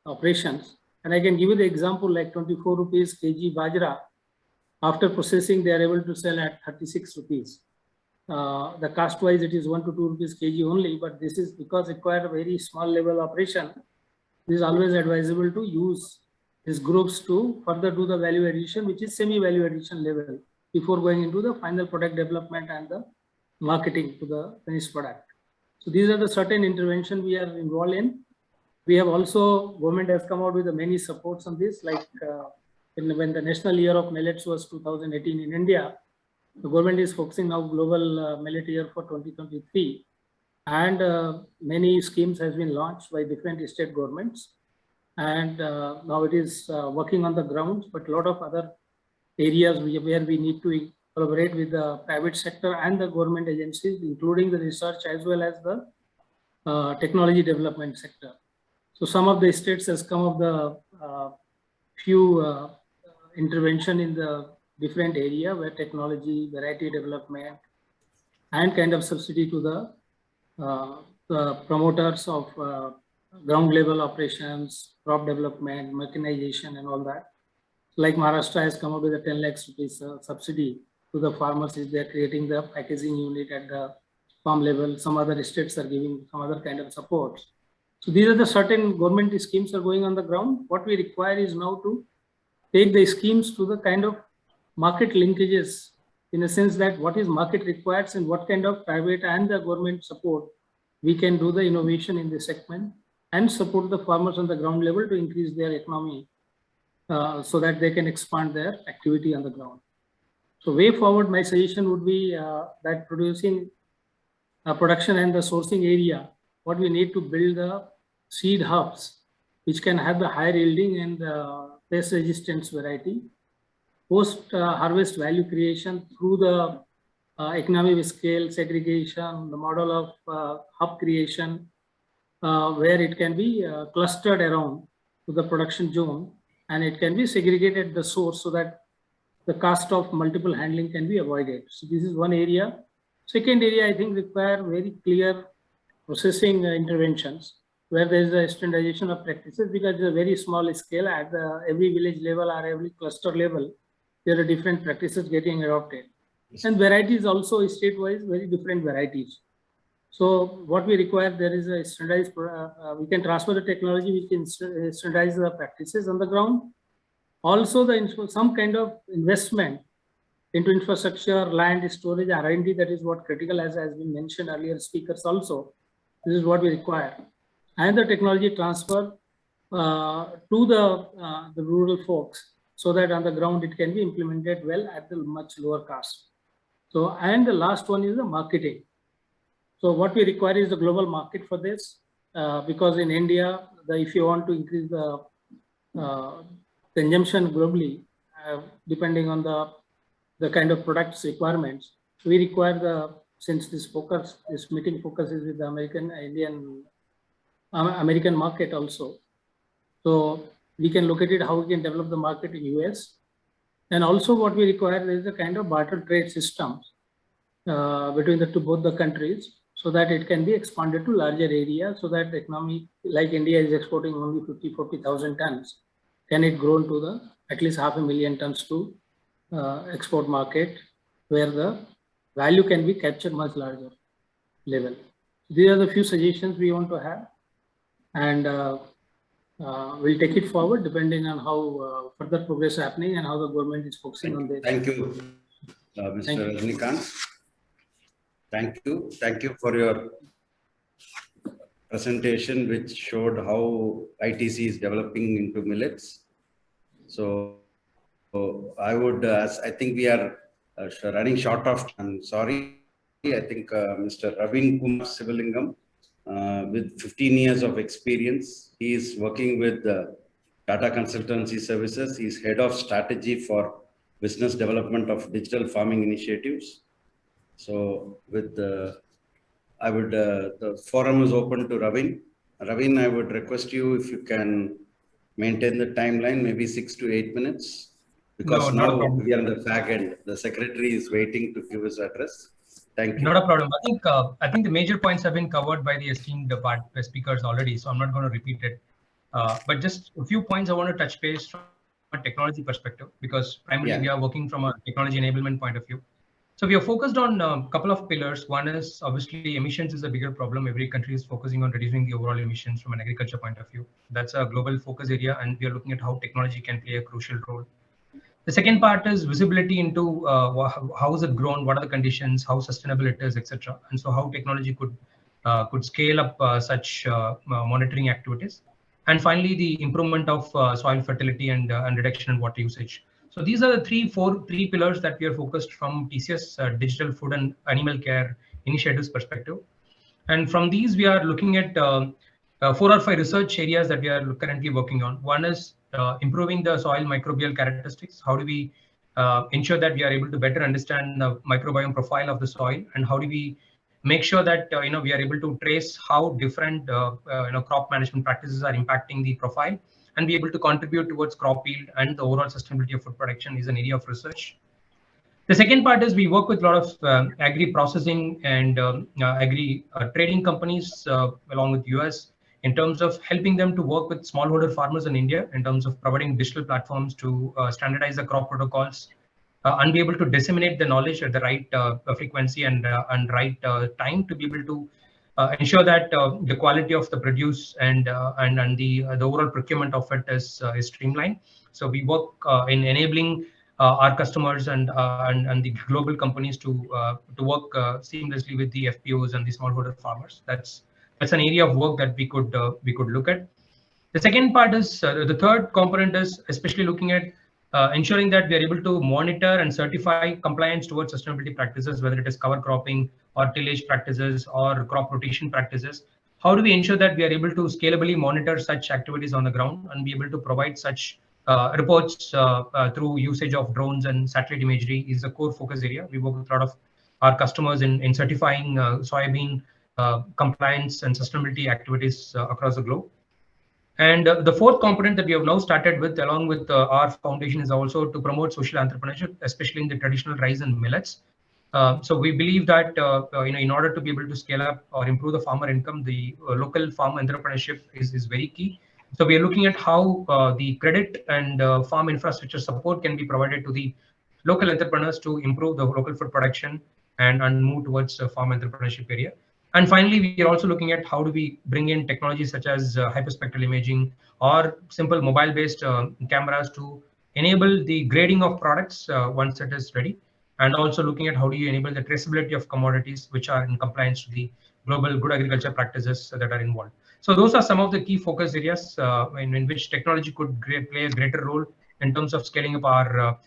operations. And I can give you the example like 24 rupees kg bajra. After processing, they are able to sell at 36 rupees. The cost wise, it is 1 to 2 rupees kg only, but this is because it required a very small level operation. It is always advisable to use these groups to further do the value addition, which is semi-value addition level, before going into the final product development and the marketing to the finished product. So these are the certain intervention we are involved in. We have also, government has come out with many supports on this, like when the National Year of Millets was 2018 in India, the government is focusing now global millet year for 2023, and many schemes has been launched by different state governments, and now it is working on the ground. But a lot of other areas where we need to collaborate with the private sector and the government agencies, including the research as well as the technology development sector. So some of the states has come up the few intervention in the different area where technology, variety development, and kind of subsidy to the promoters of ground level operations, crop development, mechanization, and all that. Like Maharashtra has come up with a 10 lakhs rupees subsidy to the farmers if they are creating the packaging unit at the farm level. Some other states are giving some other kind of support. So these are the certain government schemes are going on the ground. What we require is now to take the schemes to the kind of market linkages, in a sense that what is market requires and what kind of private and the government support we can do the innovation in this segment and support the farmers on the ground level to increase their economy so that they can expand their activity on the ground. So way forward, my suggestion would be that production and the sourcing area, what we need to build the seed hubs, which can have the higher yielding and pest resistance variety. Post harvest value creation through the economy of scale segregation, the model of hub creation, where it can be clustered around to the production zone, and it can be segregated at the source so that the cost of multiple handling can be avoided. So this is one area. Second area, I think, require very clear processing interventions where there is a standardization of practices, because it's a very small scale at the every village level or every cluster level, there are different practices getting adopted. And varieties also state-wise, very different varieties. So what we require, there is a standardized, we can transfer the technology, we can standardize the practices on the ground. Also, some kind of investment into infrastructure, land storage, R&D, that is what critical, as has been mentioned earlier speakers also. This is what we require. And the technology transfer to the rural folks so that on the ground it can be implemented well at the much lower cost. So, and the last one is the marketing. So what we require is the global market for this, because in India, if you want to increase the consumption globally, depending on the kind of products requirements, we require since this meeting focuses with the American market also. So we can look at it, how we can develop the market in US. And also what we require is a kind of barter trade systems between both the countries, so that it can be expanded to larger areas, so that the economy, like India is exporting only 40,000 tons, can it grow to at least 500,000 tons to export market, where the value can be captured much larger level. These are the few suggestions we want to have, and we'll take it forward depending on how further progress is happening and how the government is focusing on this. Thank you, Mr. Rajnikant. Thank you for your presentation, which showed how ITC is developing into millets. So I would, I think we are running short of time. Sorry, I think Mr. Kumar Sivalingam, with 15 years of experience, he is working with Tata Consultancy Services. He is head of strategy for business development of digital farming initiatives. So with the forum is open to Ravin. Ravin, I would request you if you can maintain the timeline, maybe 6 to 8 minutes, because now we are on the fag end. The secretary is waiting to give his address. Thank you. Not a problem. I think the major points have been covered by the esteemed speakers already, so I'm not going to repeat it. But just a few points I want to touch base from a technology perspective, because primarily we are working from a technology enablement point of view. So we are focused on a couple of pillars. One is obviously emissions is a bigger problem. Every country is focusing on reducing the overall emissions from an agriculture point of view. That's a global focus area, and we are looking at how technology can play a crucial role. The second part is visibility into how is it grown, what are the conditions, how sustainable it is, etc. And so how technology could scale up such monitoring activities. And finally, the improvement of soil fertility and reduction in water usage. So these are the three pillars that we are focused from TCS digital food and animal care initiatives perspective. And from these, we are looking at 4 or 5 research areas that we are currently working on. One is improving the soil microbial characteristics. How do we ensure that we are able to better understand the microbiome profile of the soil, and how do we make sure that we are able to trace how different crop management practices are impacting the profile, and be able to contribute towards crop yield and the overall sustainability of food production is an area of research. The second part is we work with a lot of agri processing and agri trading companies along with US in terms of helping them to work with smallholder farmers in India in terms of providing digital platforms to standardize the crop protocols and be able to disseminate the knowledge at the right frequency and right time to be able to ensure that the quality of the produce and the overall procurement of it is streamlined. So we work in enabling our customers and the global companies to work seamlessly with the FPOs and the smallholder farmers. That's an area of work that we could look at. The second part is the third component is especially looking at ensuring that we are able to monitor and certify compliance towards sustainability practices, whether it is cover cropping or tillage practices or crop rotation practices. How do we ensure that we are able to scalably monitor such activities on the ground and be able to provide such reports through usage of drones and satellite imagery is a core focus area. We work with a lot of our customers in certifying soybean compliance and sustainability activities across the globe. And the fourth component that we have now started with, along with our foundation, is also to promote social entrepreneurship, especially in the traditional rice and millets. So we believe that in order to be able to scale up or improve the farmer income, the local farm entrepreneurship is very key. So we are looking at how the credit and farm infrastructure support can be provided to the local entrepreneurs to improve the local food production and move towards farm entrepreneurship area. And finally, we are also looking at how do we bring in technologies such as hyperspectral imaging or simple mobile-based cameras to enable the grading of products once it is ready, and also looking at how do you enable the traceability of commodities which are in compliance to the global good agriculture practices that are involved. So those are some of the key focus areas in which technology could play a greater role in terms of scaling up our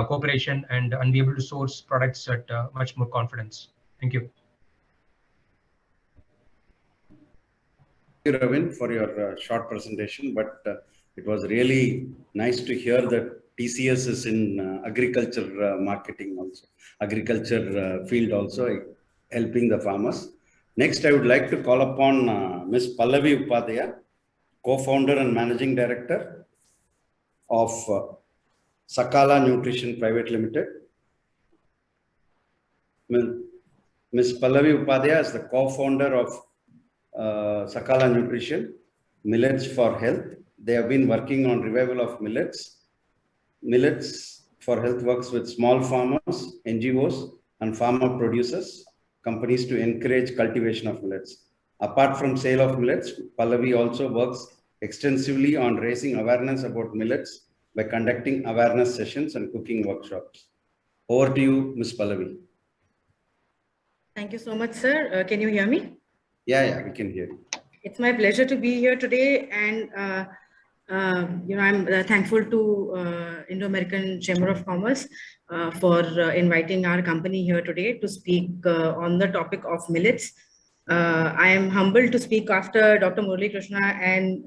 cooperation and be able to source products at much more confidence. Thank you. Thank you, Ravin, for your short presentation, but it was really nice to hear that TCS is in agriculture marketing also, agriculture field also, helping the farmers. Next, I would like to call upon Ms. Pallavi Upadhyaya, co-founder and managing director of Sakala Nutrition Private Limited. Ms. Pallavi Upadhyaya is the co-founder of Sakala Nutrition, Millets for Health. They have been working on revival of millets. Millets for Health works with small farmers, NGOs, and farmer producers, companies to encourage cultivation of millets. Apart from sale of millets, Pallavi also works extensively on raising awareness about millets by conducting awareness sessions and cooking workshops. Over to you, Ms. Pallavi. Thank you so much, sir. Can you hear me? Yeah, we can hear you. It's my pleasure to be here today, and I'm thankful to Indo-American Chamber of Commerce for inviting our company here today to speak on the topic of millets. I am humbled to speak after Dr. Murali Krishna and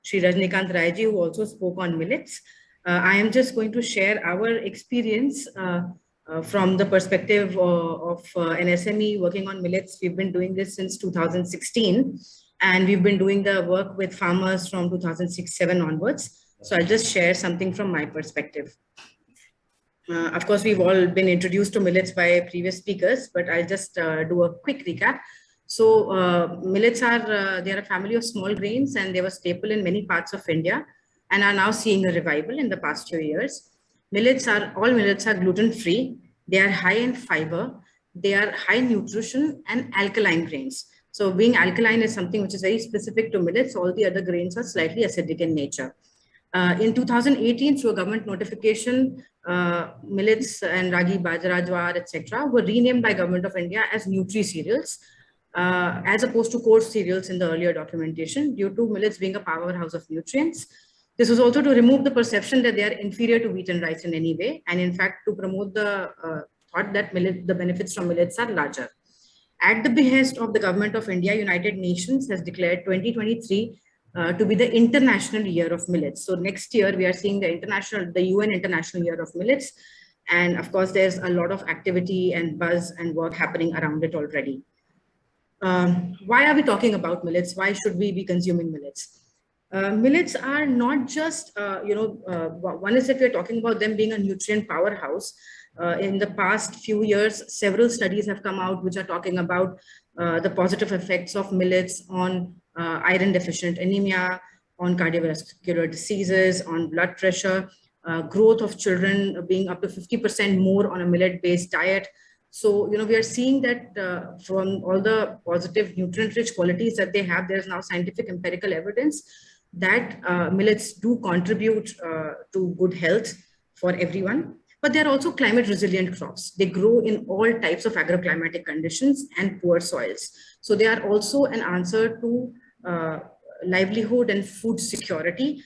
Sri Rajnikant Raiji, who also spoke on millets. I am just going to share our experience from the perspective of an SME working on millets. We've been doing this since 2016, and we've been doing the work with farmers from 2006-07 onwards. So I'll just share something from my perspective. Of course, we've all been introduced to millets by previous speakers, but I'll just do a quick recap. So millets they're a family of small grains, and they were staple in many parts of India and are now seeing a revival in the past few years. All millets are gluten-free. They are high in fiber. They are high nutrition and alkaline grains. So being alkaline is something which is very specific to millets. All the other grains are slightly acidic in nature. In 2018, through a government notification, millets and ragi, bajra, jowar, etc. were renamed by Government of India as nutri-cereals, as opposed to coarse cereals in the earlier documentation, due to millets being a powerhouse of nutrients. This was also to remove the perception that they are inferior to wheat and rice in any way, and in fact to promote the thought that the benefits from millets are larger. At the behest of the Government of India, United Nations has declared 2023 to be the International Year of Millets. So next year we are seeing the UN International Year of Millets, and of course there's a lot of activity and buzz and work happening around it already. Why are we talking about millets? Why should we be consuming millets? Millets are not just, one is that we're talking about them being a nutrient powerhouse. In the past few years, several studies have come out which are talking about the positive effects of millets on iron deficient anemia, on cardiovascular diseases, on blood pressure, growth of children being up to 50% more on a millet-based diet. So, we are seeing that from all the positive nutrient-rich qualities that they have, there's now scientific empirical evidence that millets do contribute to good health for everyone. But they're also climate resilient crops. They grow in all types of agroclimatic conditions and poor soils. So they are also an answer to livelihood and food security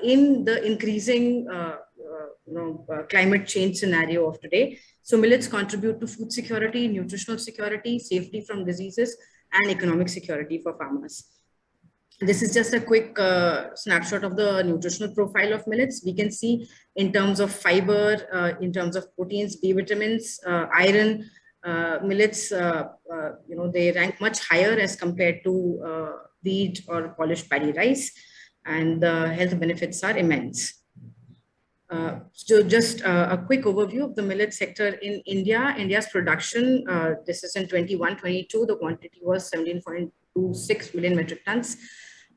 in the increasing climate change scenario of today. So millets contribute to food security, nutritional security, safety from diseases, and economic security for farmers. This is just a quick snapshot of the nutritional profile of millets. We can see in terms of fiber, in terms of proteins, B vitamins, iron, millets, they rank much higher as compared to wheat or polished paddy rice, and the health benefits are immense. So just a quick overview of the millet sector in India. India's production, this is in 21-22, the quantity was 17.26 million metric tons.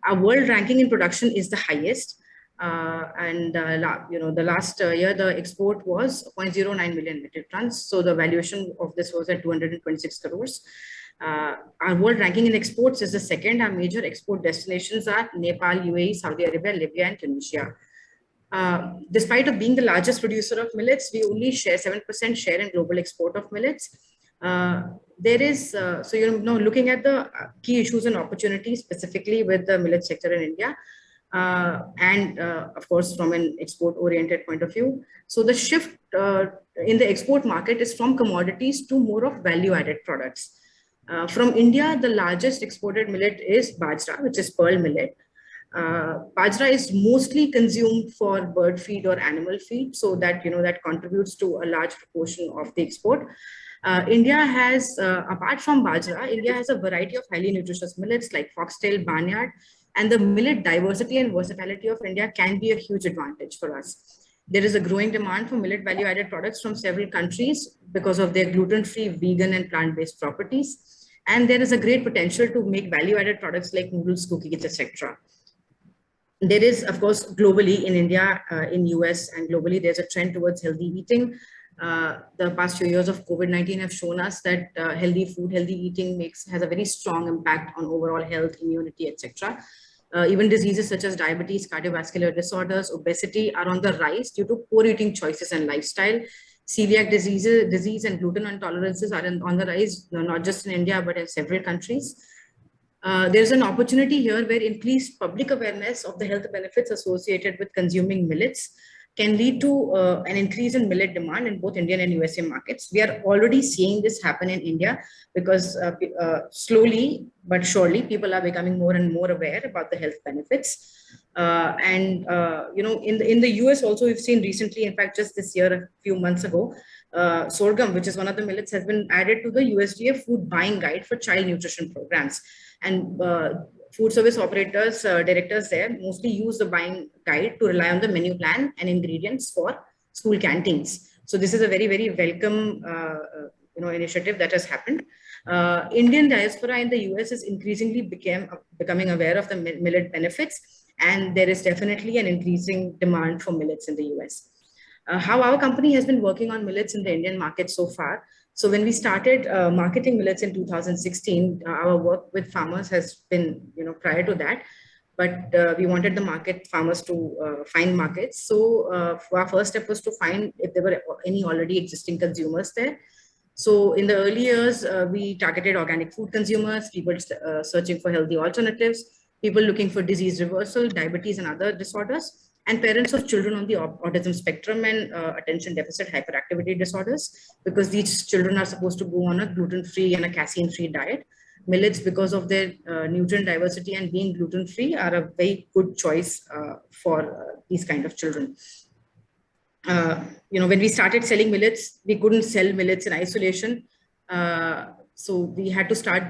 Our world ranking in production is the highest. The last year, the export was 0.09 million metric tons. So the valuation of this was at 226 crores. Our world ranking in exports is the second. Our major export destinations are Nepal, UAE, Saudi Arabia, Libya, and Tunisia. Despite of being the largest producer of millets, we only share 7% share in global export of millets. There is, looking at the key issues and opportunities specifically with the millet sector in India, and of course, from an export-oriented point of view. So the shift in the export market is from commodities to more of value-added products. From India, the largest exported millet is bajra, which is pearl millet. Bajra is mostly consumed for bird feed or animal feed, so that that contributes to a large proportion of the export. India has, apart from bajra, India has a variety of highly nutritious millets like foxtail, barnyard, and the millet diversity and versatility of India can be a huge advantage for us. There is a growing demand for millet value-added products from several countries because of their gluten-free, vegan, and plant-based properties. And there is a great potential to make value-added products like noodles, cookies, etc. There is, of course, globally in India, in US and globally, there's a trend towards healthy eating. The past few years of COVID-19 have shown us that healthy food, healthy eating has a very strong impact on overall health, immunity, etc. Even diseases such as diabetes, cardiovascular disorders, obesity are on the rise due to poor eating choices and lifestyle. Celiac disease and gluten intolerances are on the rise, not just in India, but in several countries. There's an opportunity here where increased public awareness of the health benefits associated with consuming millets can lead to an increase in millet demand in both Indian and USA markets. We are already seeing this happen in India because slowly but surely people are becoming more and more aware about the health benefits. In the US also, we've seen recently, in fact, just this year, a few months ago, sorghum, which is one of the millets, has been added to the USDA food buying guide for child nutrition programs. And food service operators, directors there mostly use the buying guide to rely on the menu plan and ingredients for school canteens. So this is a very, very welcome initiative that has happened. Indian diaspora in the US is increasingly becoming aware of the millet benefits, and there is definitely an increasing demand for millets in the US. How our company has been working on millets in the Indian market so far. So when we started marketing millets in 2016, our work with farmers has been, prior to that, but we wanted the farmers to find markets. So our first step was to find if there were any already existing consumers there. So in the early years, we targeted organic food consumers, people searching for healthy alternatives, people looking for disease reversal, diabetes and other disorders, and parents of children on the autism spectrum and attention deficit hyperactivity disorders, because these children are supposed to go on a gluten-free and a casein-free diet. Millets, because of their nutrient diversity and being gluten-free, are a very good choice for these kind of children. When we started selling millets, we couldn't sell millets in isolation. So we had to start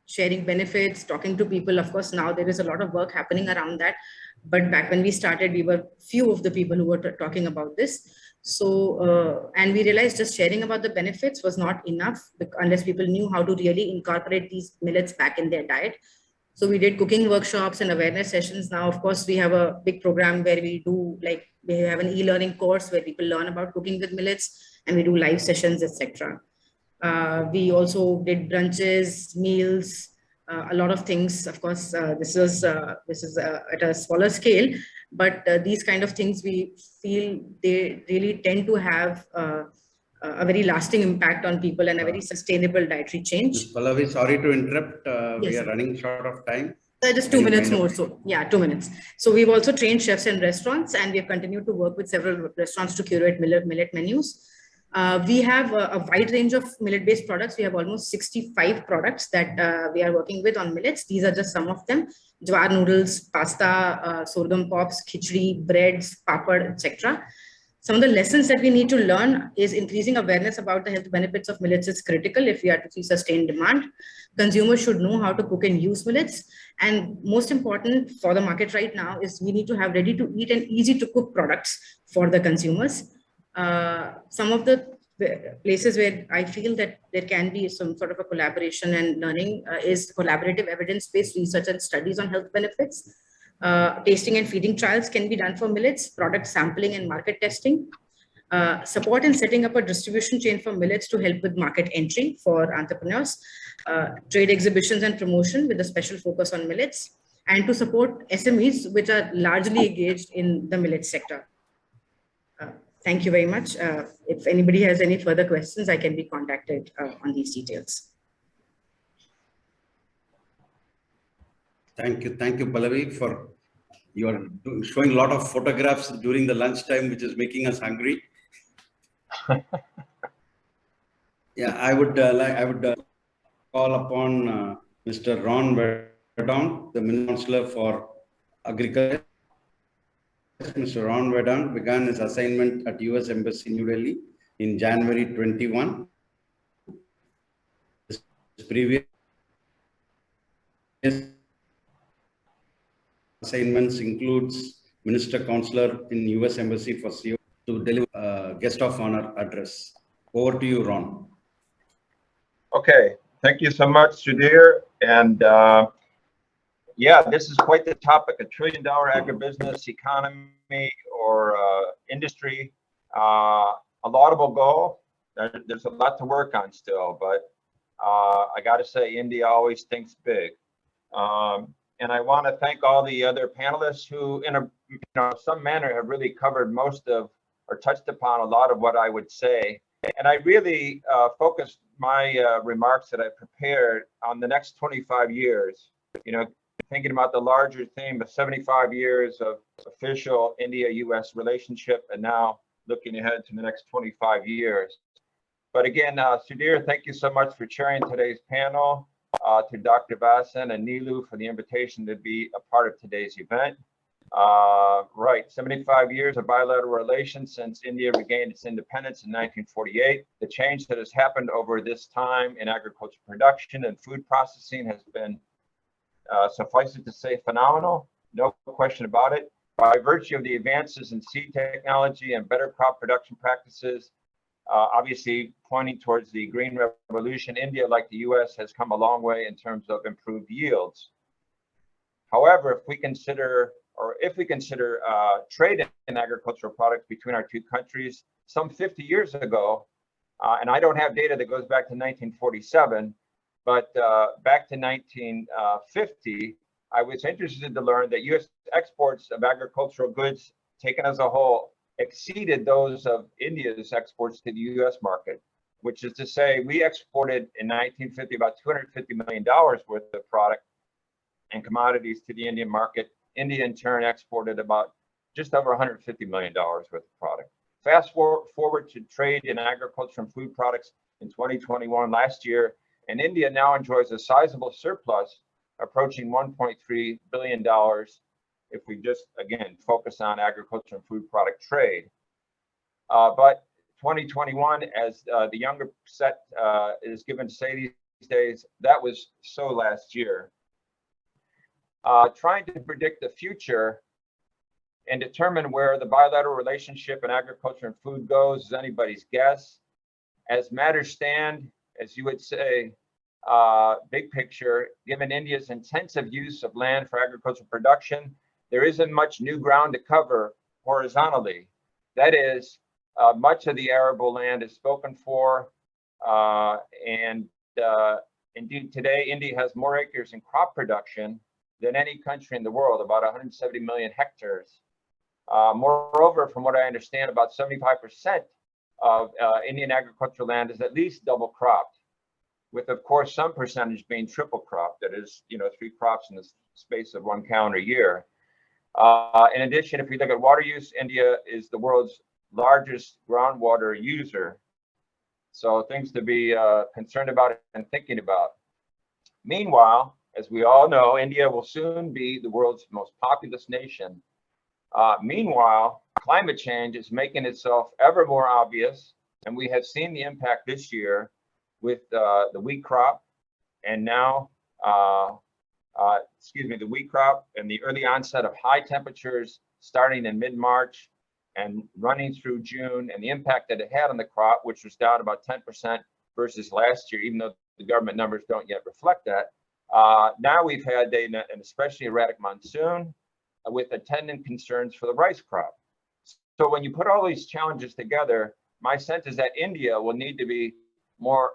sharing benefits, talking to people. Of course, now there is a lot of work happening around that. But back when we started, we were few of the people who were talking about this. So, and we realized just sharing about the benefits was not enough unless people knew how to really incorporate these millets back in their diet. So we did cooking workshops and awareness sessions. Now, of course, we have a big program where we have an e-learning course where people learn about cooking with millets, and we do live sessions, etc. We also did brunches, meals, a lot of things. Of course, this is at a smaller scale, but these kind of things we feel they really tend to have a very lasting impact on people and a very sustainable dietary change. Ms. Pallavi, sorry to interrupt. We Yes, are running short of time. Just 2 minutes more. So yeah, 2 minutes. So we've also trained chefs in restaurants, and we have continued to work with several restaurants to curate millet menus. We have a wide range of millet-based products. We have almost 65 products that we are working with on millets. These are just some of them: jawar noodles, pasta, sorghum pops, khichdi, breads, papad, etc. Some of the lessons that we need to learn is increasing awareness about the health benefits of millets is critical if we are to see sustained demand. Consumers should know how to cook and use millets. And most important for the market right now is we need to have ready to eat and easy to cook products for the consumers. Some of the places where I feel that there can be some sort of a collaboration and learning is collaborative evidence-based research and studies on health benefits. Tasting and feeding trials can be done for millets, product sampling and market testing. Support in setting up a distribution chain for millets to help with market entry for entrepreneurs, trade exhibitions and promotion with a special focus on millets, and to support SMEs which are largely engaged in the millet sector. Thank you very much. If anybody has any further questions, I can be contacted on these details. Thank you, Pallavi, for your showing a lot of photographs during the lunchtime, which is making us hungry. Yeah, I would call upon Mr. Ron Verdonk, the Minister Counselor for Agriculture. Mr. Ron Verdonk began his assignment at US Embassy, New Delhi in January 21. His previous assignments includes Minister Counselor in US Embassy for CO to deliver guest of honor address. Over to you, Ron. Okay, thank you so much, Sudhir. And yeah, this is quite the topic, $1 trillion agribusiness economy or industry. A laudable goal. There's a lot to work on still, but I got to say, India always thinks big. And I want to thank all the other panelists who, in some manner, have really covered most of or touched upon a lot of what I would say. And I really focused my remarks that I prepared on the next 25 years, thinking about the larger theme of 75 years of official India-US relationship, and now looking ahead to the next 25 years. But again, Sudhir, thank you so much for chairing today's panel. To Dr. Vasan and Neelu for the invitation to be a part of today's event. Right, 75 years of bilateral relations since India regained its independence in 1948. The change that has happened over this time in agricultural production and food processing has been, suffice it to say, phenomenal. No question about it. By virtue of the advances in seed technology and better crop production practices, obviously pointing towards the green revolution, India, like the US, has come a long way in terms of improved yields. However, if we consider trade in agricultural products between our two countries, some 50 years ago, and I don't have data that goes back to 1947, but back to 1950, I was interested to learn that US exports of agricultural goods taken as a whole exceeded those of India's exports to the US market, which is to say we exported in 1950 about $250 million worth of product and commodities to the Indian market. India in turn exported about just over $150 million worth of product. Fast forward to trade in agriculture and food products in 2021 last year, and India now enjoys a sizable surplus approaching $1.3 billion if we just, again, focus on agriculture and food product trade. But 2021, as the younger set is given to say these days, that was so last year. Trying to predict the future and determine where the bilateral relationship in agriculture and food goes is anybody's guess. As matters stand, as you would say, big picture, given India's intensive use of land for agricultural production, there isn't much new ground to cover horizontally. That is, much of the arable land is spoken for, Indeed, today, India has more acres in crop production than any country in the world, about 170 million hectares. Moreover, from what I understand, about 75% of Indian agricultural land is at least double cropped, with, of course, some percentage being triple cropped, that is, 3 crops in the space of 1 calendar year. In addition, if we look at water use, India is the world's largest groundwater user. So things to be concerned about and thinking about. Meanwhile, as we all know, India will soon be the world's most populous nation. Meanwhile, climate change is making itself ever more obvious, and we have seen the impact this year with the wheat crop, and now, the wheat crop and the early onset of high temperatures starting in mid-March and running through June, and the impact that it had on the crop, which was down about 10% versus last year, even though the government numbers don't yet reflect that. Now we've had an especially erratic monsoon with attendant concerns for the rice crop. So when you put all these challenges together, my sense is that India will need to more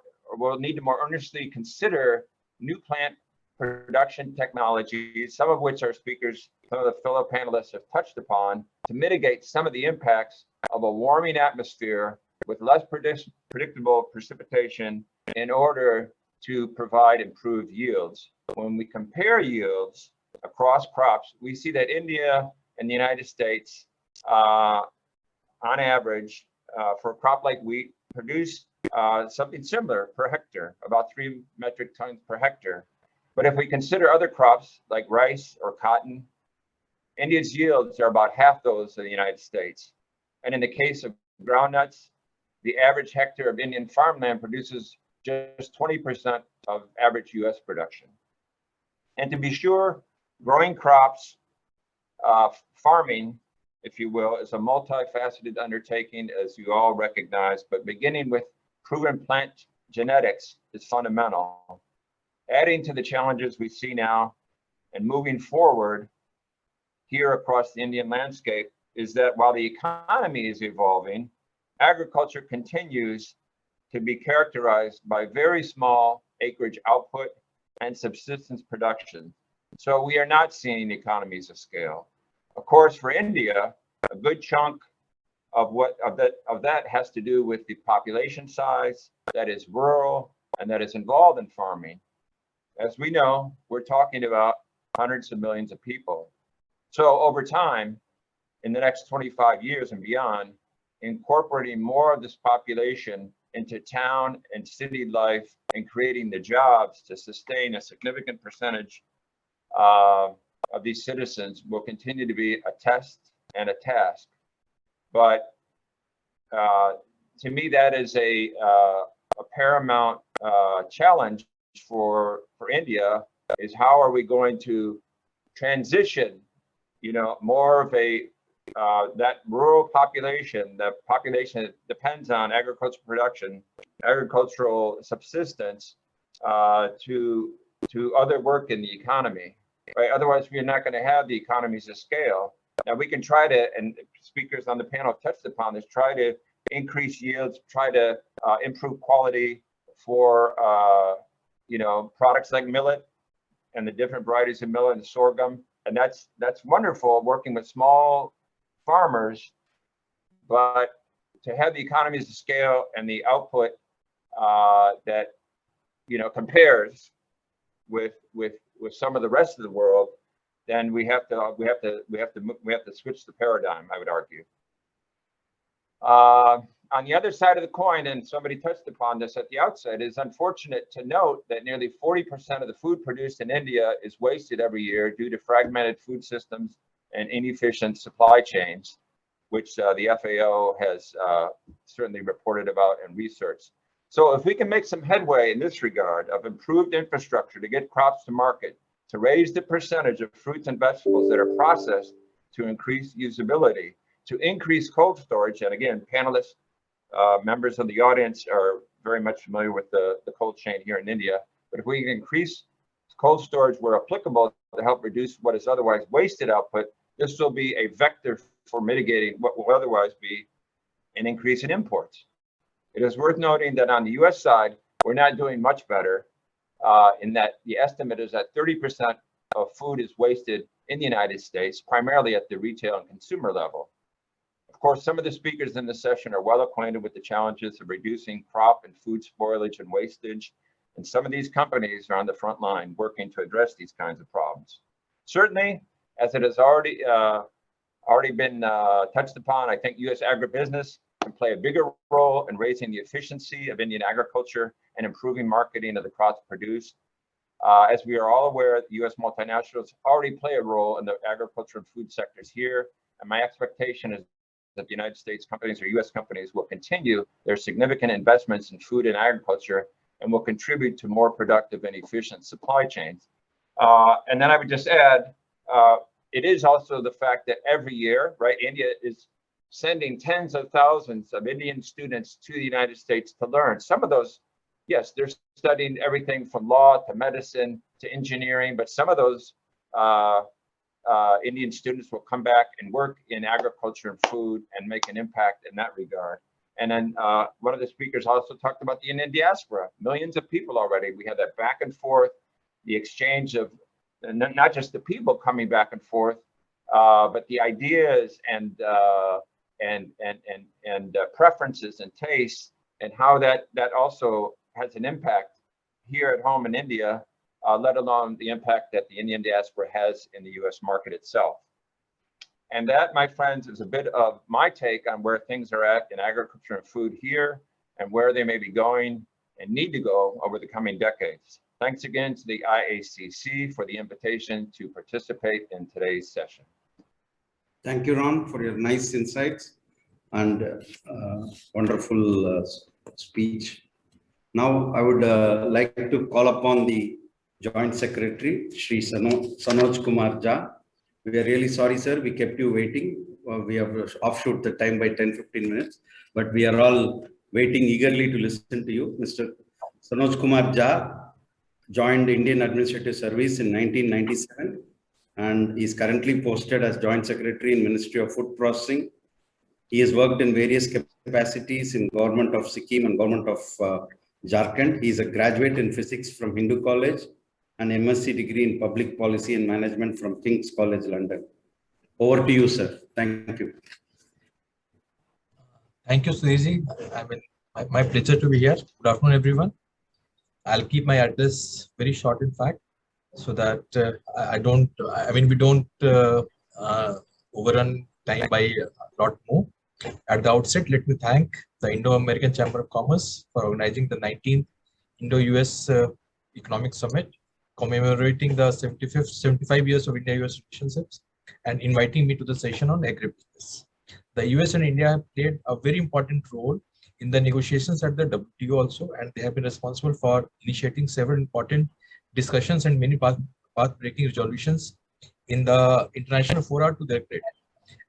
earnestly consider new plant production technologies, some of which our speakers, some of the fellow panelists have touched upon, to mitigate some of the impacts of a warming atmosphere with less predictable precipitation in order to provide improved yields. When we compare yields across crops, we see that India and the United States, on average, for a crop like wheat, produce something similar per hectare, about 3 metric tons per hectare. But if we consider other crops like rice or cotton, India's yields are about half those of the United States. And in the case of groundnuts, the average hectare of Indian farmland produces just 20% of average US production. And to be sure, growing crops, farming, if you will, is a multifaceted undertaking, as you all recognize, but beginning with proven plant genetics is fundamental. Adding to the challenges we see now and moving forward here across the Indian landscape is that while the economy is evolving, agriculture continues to be characterized by very small acreage output and subsistence production. So we are not seeing economies of scale. Of course, for India, a good chunk of that has to do with the population size that is rural and that is involved in farming. As we know, we're talking about hundreds of millions of people. So over time, in the next 25 years and beyond, incorporating more of this population into town and city life and creating the jobs to sustain a significant percentage of these citizens will continue to be a test and a task. But to me, that is a paramount challenge for India, is how are we going to transition, more of that rural population, the population that depends on agricultural production, agricultural subsistence, to other work in the economy, right? Otherwise, we're not going to have the economies of scale. Now we can try to, and speakers on the panel touched upon this, try to increase yields, try to improve quality for products like millet and the different varieties of millet and sorghum, and that's wonderful working with small farmers. But to have the economies of scale and the output that compares with some of the rest of the world, then we have to switch the paradigm, I would argue. On the other side of the coin, and somebody touched upon this at the outset, it's unfortunate to note that nearly 40% of the food produced in India is wasted every year due to fragmented food systems and inefficient supply chains, which the FAO has certainly reported about and researched. So if we can make some headway in this regard of improved infrastructure to get crops to market, to raise the percentage of fruits and vegetables that are processed to increase usability, to increase cold storage, and again, panelists, members of the audience are very much familiar with the cold chain here in India. But if we can increase cold storage where applicable to help reduce what is otherwise wasted output, this will be a vector for mitigating what will otherwise be an increase in imports. It is worth noting that on the US side, we're not doing much better in that the estimate is that 30% of food is wasted in the United States, primarily at the retail and consumer level. Of course, some of the speakers in this session are well acquainted with the challenges of reducing crop and food spoilage and wastage. And some of these companies are on the front line working to address these kinds of problems. Certainly, as it has already been touched upon, I think U.S. agribusiness can play a bigger role in raising the efficiency of Indian agriculture and improving marketing of the crops produced. As we are all aware, the U.S. multinationals already play a role in the agriculture and food sectors here. And my expectation is that the United States companies or U.S. companies will continue their significant investments in food and agriculture and will contribute to more productive and efficient supply chains. And then I would just add, it is also the fact that every year, right, India is sending tens of thousands of Indian students to the United States to learn. Some of those, yes, they're studying everything from law to medicine to engineering, but some of those Indian students will come back and work in agriculture and food and make an impact in that regard. And then one of the speakers also talked about the Indian diaspora, millions of people already. We had that back and forth, the exchange of not just the people coming back and forth, but the ideas and preferences and tastes, and how that also has an impact here at home in India, let alone the impact that the Indian diaspora has in the US market itself. And that, my friends, is a bit of my take on where things are at in agriculture and food here, and where they may be going and need to go over the coming decades. Thanks again to the IACC for the invitation to participate in today's session. Thank you, Ron, for your nice insights and wonderful speech. Now, I would like to call upon the Joint Secretary, Shri Sanoj Kumar Jha. We are really sorry, sir. We kept you waiting. We have offshoot the time by 10-15 minutes, but we are all waiting eagerly to listen to you. Mr. Sanoj Kumar Jha joined Indian Administrative Service in 1997 and is currently posted as Joint Secretary in Ministry of Food Processing. He has worked in various capacities in Government of Sikkim and Government of Jharkhand. He is a graduate in physics from Hindu College and MSc degree in Public Policy and Management from King's College, London. Over to you, sir. Thank you. Thank you, Sudhir. I mean, my pleasure to be here. Good afternoon, everyone. I'll keep my address very short, in fact, so that we don't overrun time by a lot more. At the outset, let me thank the Indo-American Chamber of Commerce for organizing the 19th Indo-US Economic Summit, commemorating the 75 years of India-US relationships, and inviting me to the session on agribusiness. The US and India have played a very important role in the negotiations at the WTO also, and they have been responsible for initiating several important discussions and many path-breaking resolutions in the international fora to their credit.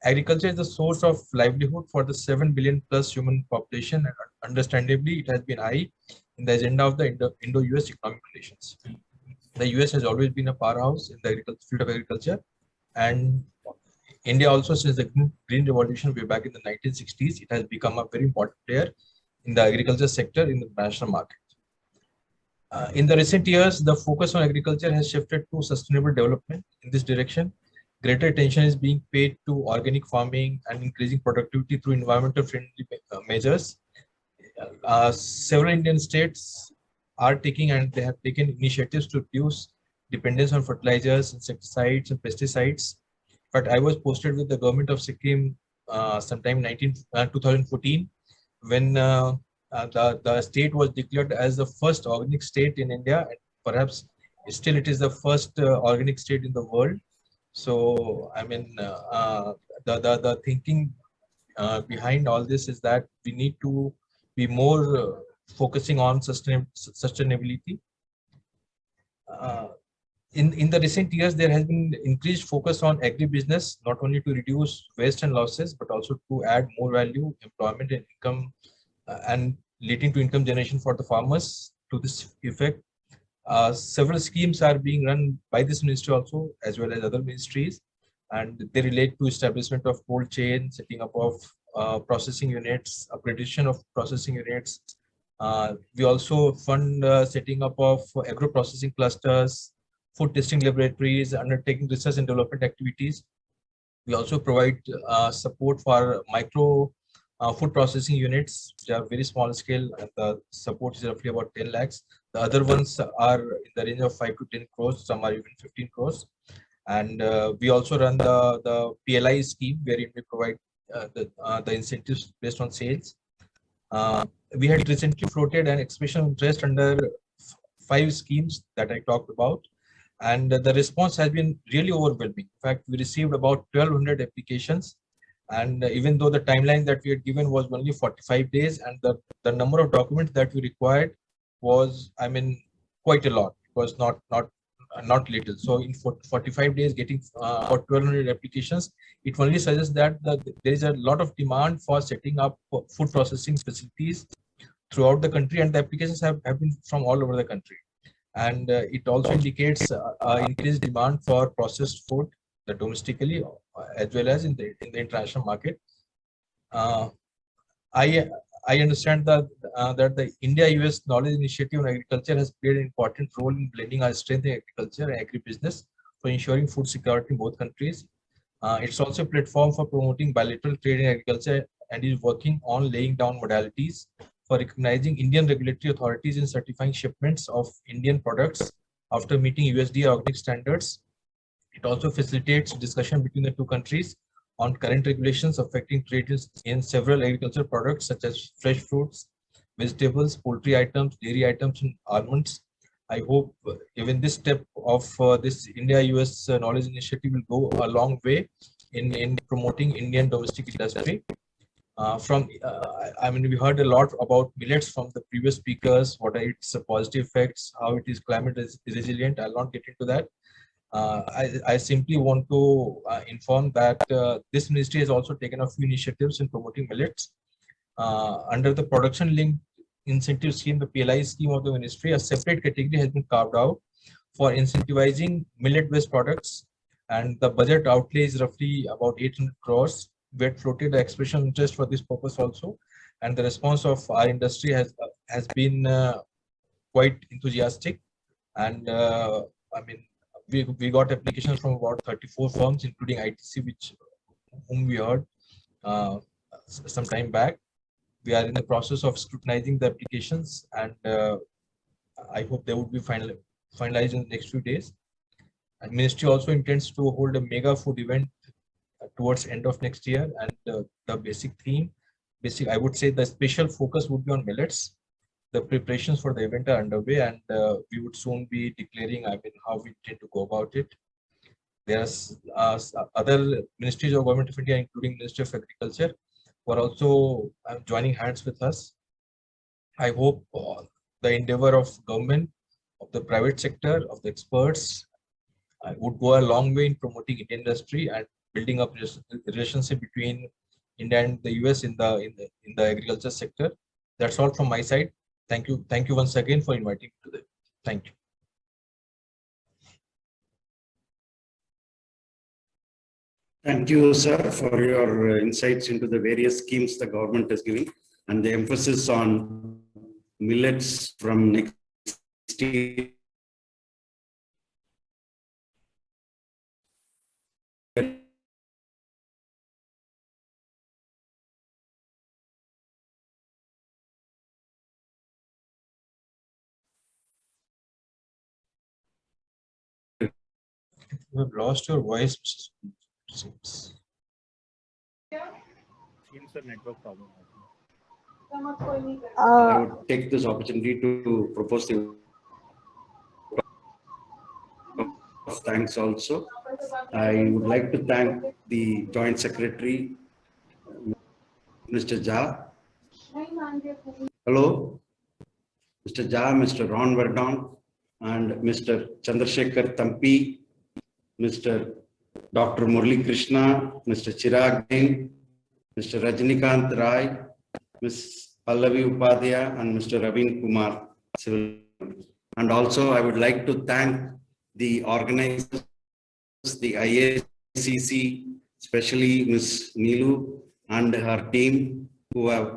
Agriculture is the source of livelihood for the 7 billion plus human population, and understandably, it has been high in the agenda of the Indo-US economic relations. The US has always been a powerhouse in the field of agriculture, and India also, since the Green Revolution way back in the 1960s, it has become a very important player in the agriculture sector in the national market. In the recent years, the focus on agriculture has shifted to sustainable development. In this direction, greater attention is being paid to organic farming and increasing productivity through environmental friendly measures. Several Indian states are taking, and they have taken, initiatives to reduce dependence on fertilizers, insecticides, and pesticides. But I was posted with the government of Sikkim sometime 2014, when the state was declared as the first organic state in India, and perhaps still it is the first organic state in the world. So, I mean, the thinking behind all this is that we need to be more focusing on sustainability. In the recent years, there has been increased focus on agribusiness, not only to reduce waste and losses, but also to add more value, employment, and income, and leading to income generation for the farmers. To this effect, several schemes are being run by this ministry also, as well as other ministries, and they relate to establishment of cold chain, setting up of processing units, upgradation of processing units. We also fund setting up of agro-processing clusters, food testing laboratories, undertaking research and development activities. We also provide support for micro food processing units, which are very small scale, and the support is roughly about 10 lakhs. The other ones are in the range of 5 to 10 crores, some are even 15 crores. And we also run the PLI scheme, wherein we provide the incentives based on sales. We had recently floated an expression of interest under 5 schemes that I talked about, and the response has been really overwhelming. In fact, we received about 1,200 applications, and even though the timeline that we had given was only 45 days, and the number of documents that we required was, I mean, quite a lot. It was not little. So in 45 days, getting about 1,200 applications, it only suggests that there is a lot of demand for setting up food processing facilities throughout the country, and the applications have been from all over the country. And it also indicates increased demand for processed food domestically as well as in the international market. I understand that the India-US Knowledge Initiative on Agriculture has played an important role in blending our strength in agriculture and agribusiness for ensuring food security in both countries. It's also a platform for promoting bilateral trade in agriculture and is working on laying down modalities for recognizing Indian regulatory authorities in certifying shipments of Indian products after meeting USDA organic standards. It also facilitates discussion between the two countries on current regulations affecting trade in several agricultural products such as fresh fruits, vegetables, poultry items, dairy items, and almonds. I hope even this step of this India-US Knowledge Initiative will go a long way in promoting Indian domestic industry. I mean, we heard a lot about millets from the previous speakers, what are its positive effects, how it is climate resilient. I'll not get into that. I simply want to inform that this ministry has also taken a few initiatives in promoting millets. Under the production linked incentive scheme, the PLI scheme of the ministry, a separate category has been carved out for incentivizing millet-based products, and the budget outlay is roughly about 800 crores. We had floated the expression of interest for this purpose also, and the response of our industry has been quite enthusiastic. And I mean, we got applications from about 34 firms, including ITC, whom we heard some time back. We are in the process of scrutinizing the applications, and I hope they would be finalized in the next few days. And ministry also intends to hold a mega food event towards end of next year, and the basic theme, I would say the special focus would be on millets. The preparations for the event are underway, and we would soon be declaring, I mean, how we intend to go about it. There are other ministries of Government of India, including Ministry of Agriculture, who are also joining hands with us. I hope the endeavor of government, of the private sector, of the experts would go a long way in promoting Indian industry and building up relationship between India and the US in the agriculture sector. That's all from my side. Thank you once again for inviting me today. Thank you. Thank you, sir, for your insights into the various schemes the government is giving and the emphasis on millets from next year. You have lost your voice. Seems a network problem. I would take this opportunity to propose the thanks also. I would like to thank the Joint Secretary, Mr. Jha. Hello, Mr. Jha, Mr. Ron Verdonk, and Mr. Chandrasekhar Tampi, Mr. Dr. Murli Krishna, Mr. Chirag Jain, Mr. Rajnikant Rai, Ms. Pallavi Upadhyaya, and Mr. Ravin Kumar. And also, I would like to thank the organizers, the IACC, especially Ms. Neelu and her team who have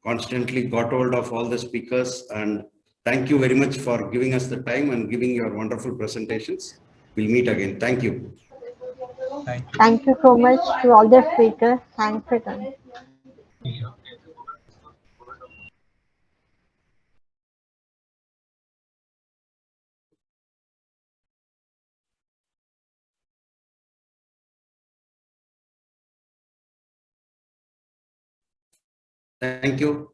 constantly got hold of all the speakers. And thank you very much for giving us the time and giving your wonderful presentations. We'll meet again. Thank you. Thank you. Thank you so much to all the speakers. Thanks for coming. Yeah. Thank you.